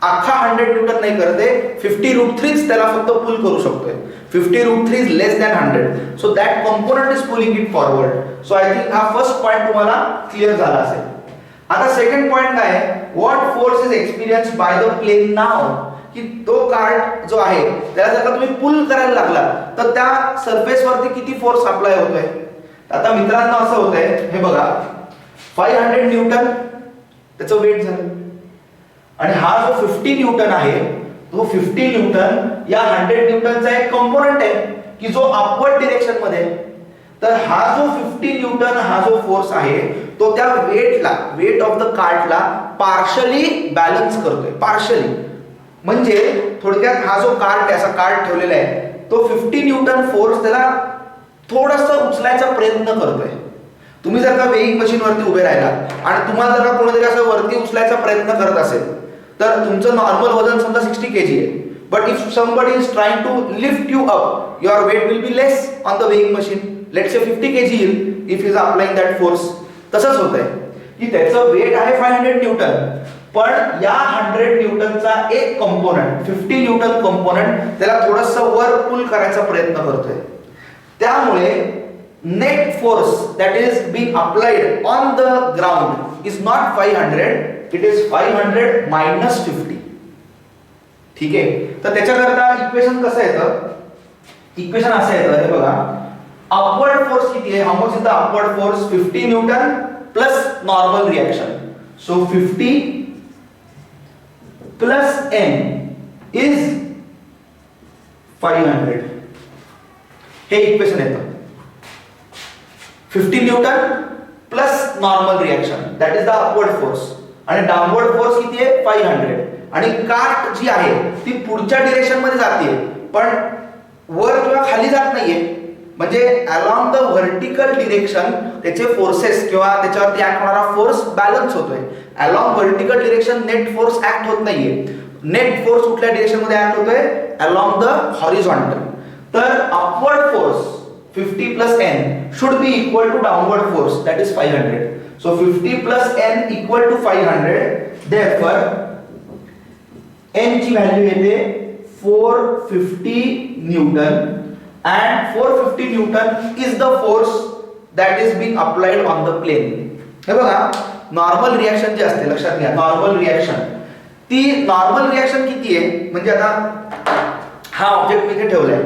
अख्खा 100 न्यूटन नाही करते, 50√3 त्याला फक्त पुल करू शकतोय. 50√3 is less than 100, so that component is pulling it forward. So I think हा फर्स्ट पॉइंट तुम्हाला क्लिअर झाला असेल. आता सेकंड पॉइंट काय आहे, what force is experienced by the plane now. की तो कार्ट जो आहे त्याला जर का तुम्ही पुल करायला लागला तर त्या सरफेस वरती किती फोर्स अप्लाय होतोय. आता मित्रांनो असं होतंय, हे बघा 500 न्यूटन त्याचं वेट झालं आणि हा जो 50 न्यूटन आहे तो 50 न्यूटन या 100 न्यूटनचा एक कंपोनेंट आहे की जो अपवर्ड डिरेक्शन मध्ये. तर हा जो 50 न्यूटन हा जो फोर्स आहे तो त्या वेट ऑफ द कार्टला पार्शली बॅलन्स करतोय. पार्शली म्हणजे थोडक्यात हा जो कार्ट आहे, असा कार्ट ठेवलेला आहे, तो 50 न्यूटन फोर्स त्याला थोडासा उचलायचा प्रयत्न करतोय. तुम्ही जर का वेइंग मशीन वरती उभे राहिला आणि तुम्हाला जर का कोणीतरी असं वरती उचलायचा प्रयत्न करत असेल तर तुमचं नॉर्मल वजन समजा 60 kg आहे, but if somebody is trying to lift you up, your weight will be less on the weighing machine. Let's say 50 kg if is applying that force. तसंच होतंय की त्याचं वेट आहे 500 न्यूटन, पण या 100 न्यूटनचा एक कंपोनेंट 50 न्यूटन कंपोनेंट त्याला थोडंसं वर पुल करायचा प्रयत्न करतोय. त्यामुळे net force that is being applied on the ground is not 500, it is 500 minus 50. ठीक आहे, तर त्याच्याकरता इक्वेशन कसं येतं, इक्वेशन असं येतं, हे बघा, अपवर्ड फोर्स किती आहे, how much is the upward force, 50 Newton plus normal reaction. So 50 plus n is 500. हे इक्वेशन येतं. 50 Newton plus normal reaction that is the upward force आणि डाउनवर्ड फोर्स किती आहे 500. आणि कार्ट जी आहे ती पुढच्या डिरेक्शन मध्ये जाते पण वर किंवा खाली जात नाहीये. म्हणजे अलॉंग द व्हर्टिकल डिरेक्शन त्याचे फोर्सेस किंवा त्याच्यावरती ऍक्ट होणारा फोर्स बॅलन्स होतोय. Along vertical direction net force act होत नाहीये. नेट फोर्स कुठल्या डिरेक्शन मध्ये ऍक्ट होतोय, अलॉंग द हॉरिझॉन्टल. तर upward force 50 plus n should be equal to downward force that is 500. So 50 plus n equal to 500. Therefore n ची value येते 450 Newton and 450 Newton is the force that is being applied on the plane. हे बघा, normal reaction जे असते, लक्षात घ्या, normal reaction, ती normal reaction किती आहे, म्हणजे आता हा ऑब्जेक्ट मी इथे ठेवलाय,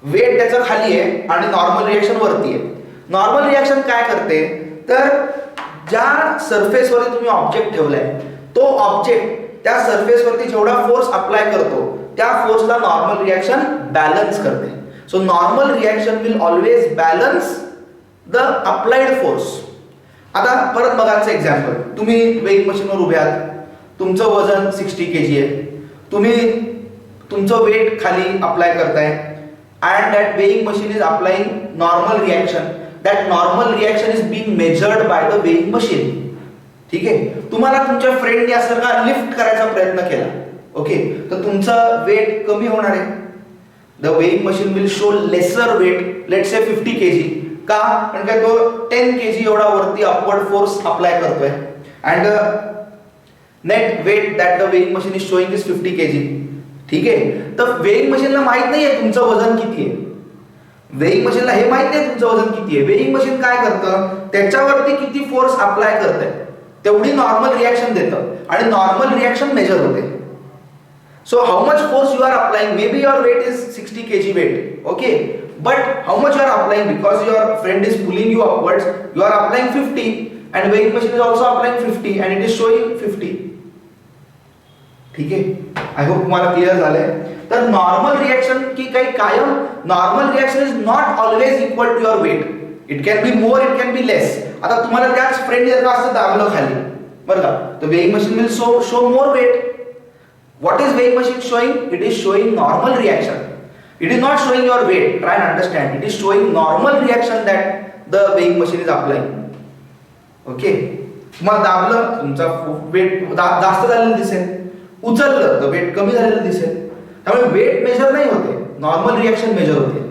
वेट त्याचं खाली आहे आणि नॉर्मल रिएक्शन वरती आहे. नॉर्मल रिएक्शन काय करते, तर ज्या सरफेस वरती तुम्ही ऑब्जेक्ट ठेवलाय तो ऑब्जेक्ट त्या सरफेस वरती जेवढा फोर्स अप्लाय करतो त्या फोर्सला नॉर्मल रिएक्शन बॅलन्स करते. So normal reaction will always balance the applied force. आता परत बघायचं एक्झाम्पल, तुम्ही वेइंग मशीनवर उभे आहात, तुमचं वजन 60 kg आहे, तुम्ही तुमचं वेट खाली अप्लाय करताय and that weighing machine is applying normal reaction. That normal reaction is being measured by the weighing machine. ठीक आहे, तुम्हाला तुमच्या फ्रेंडने असं का लिफ्ट करायचा प्रयत्न केला, ओके, तर तुमचं वेट कमी होणार आहे. The weighing machine will show lesser weight, let's say 50 kg. का, कारण का तो 10 kg एवढा वरती अपवर्ड फोर्स अप्लाय करतोय and net weight that the weighing machine is showing is 50 kg. ठीक आहे. तर वेइंग मशीनला माहित नाहीये तुमचं वजन किती आहे. वेइंग मशीनला हे माहित नाही तुमचं वजन किती आहे. वेइंग मशीन काय करतं, त्याच्यावरती किती फोर्स अप्लाय करतंय तेवढी नॉर्मल रिॲक्शन देतं आणि नॉर्मल रिॲक्शन मेजर होते. So how much force you are applying, maybe your weight is 60 kg weight, okay, but how much you are applying, because your friend is pulling you upwards, you are applying 50 and weighing machine is also applying 50 and it is showing 50. ठीक आहे. I hope तुम्हाला clear झालंय. तर normal reaction की काही कायम normal reaction is not always equal to your weight. It can be more, it can be less. आता तुम्हाला त्याच फ्रेंड जर का असं दाबलं खाली बरं का, तर weighing machine will show more weight. What is weighing machine showing? It is showing normal reaction. It is not showing your weight. Try and understand. It is showing normal reaction that the weighing machine is applying. Okay. तुम्हाला दाबलं तुमचा weight जास्त झालेलं दिसेल, उचललं तर weight कमी झालेलं दिसेल. त्यामुळे वेट मेजर नाही होते, नॉर्मल रिॲक्शन मेजर होते.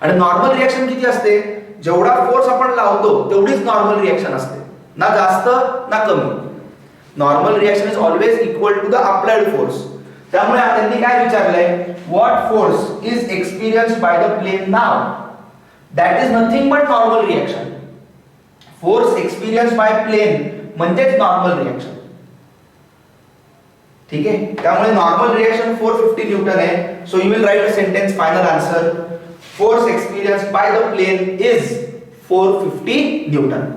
आणि नॉर्मल रिॲक्शन किती असते, जेवढा फोर्स आपण लावतो तेवढीच नॉर्मल रिॲक्शन असते, ना जास्त ना कमी. Normal reaction is always equal to the applied force. त्यामुळे त्यांनी काय विचारलंय, what force is experienced by the plane now. That is nothing but normal reaction. Force experienced by plane म्हणजेच नॉर्मल रिॲक्शन. ठीक आहे. त्यामुळे नॉर्मल रिॲक्शन 450 न्यूटन आहे. So you will write a sentence final answer. Force experienced by the plane is 450 newton.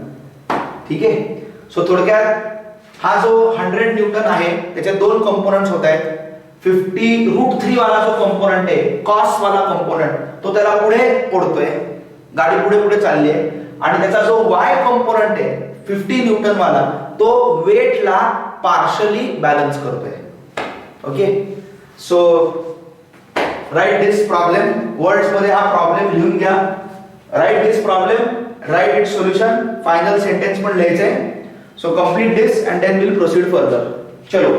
ठीक आहे. So थोडक्यात हा जो 100 न्यूटन आहे त्याचे दोन कंपोनेंट्स होत आहेत. 50√3 वाला जो कंपोनेंट आहे, कॉस वाला कंपोनेंट, तो त्याला पुढे ओढतोय, गाडी पुढे पुढे चालली आहे. आणि त्याचा जो वाय कंपोनेंट आहे 50 न्यूटन वाला, तो वेटला पार्शली बॅलन्स करतोय. ओके. सो राइट दिस प्रॉब्लेम. वर्ड्स मध्ये हा प्रॉब्लेम लिहून घ्या. Right this problem, right it's solution. Final sentence पण लिहायचंय. So complete this and then we'll proceed further. चलो.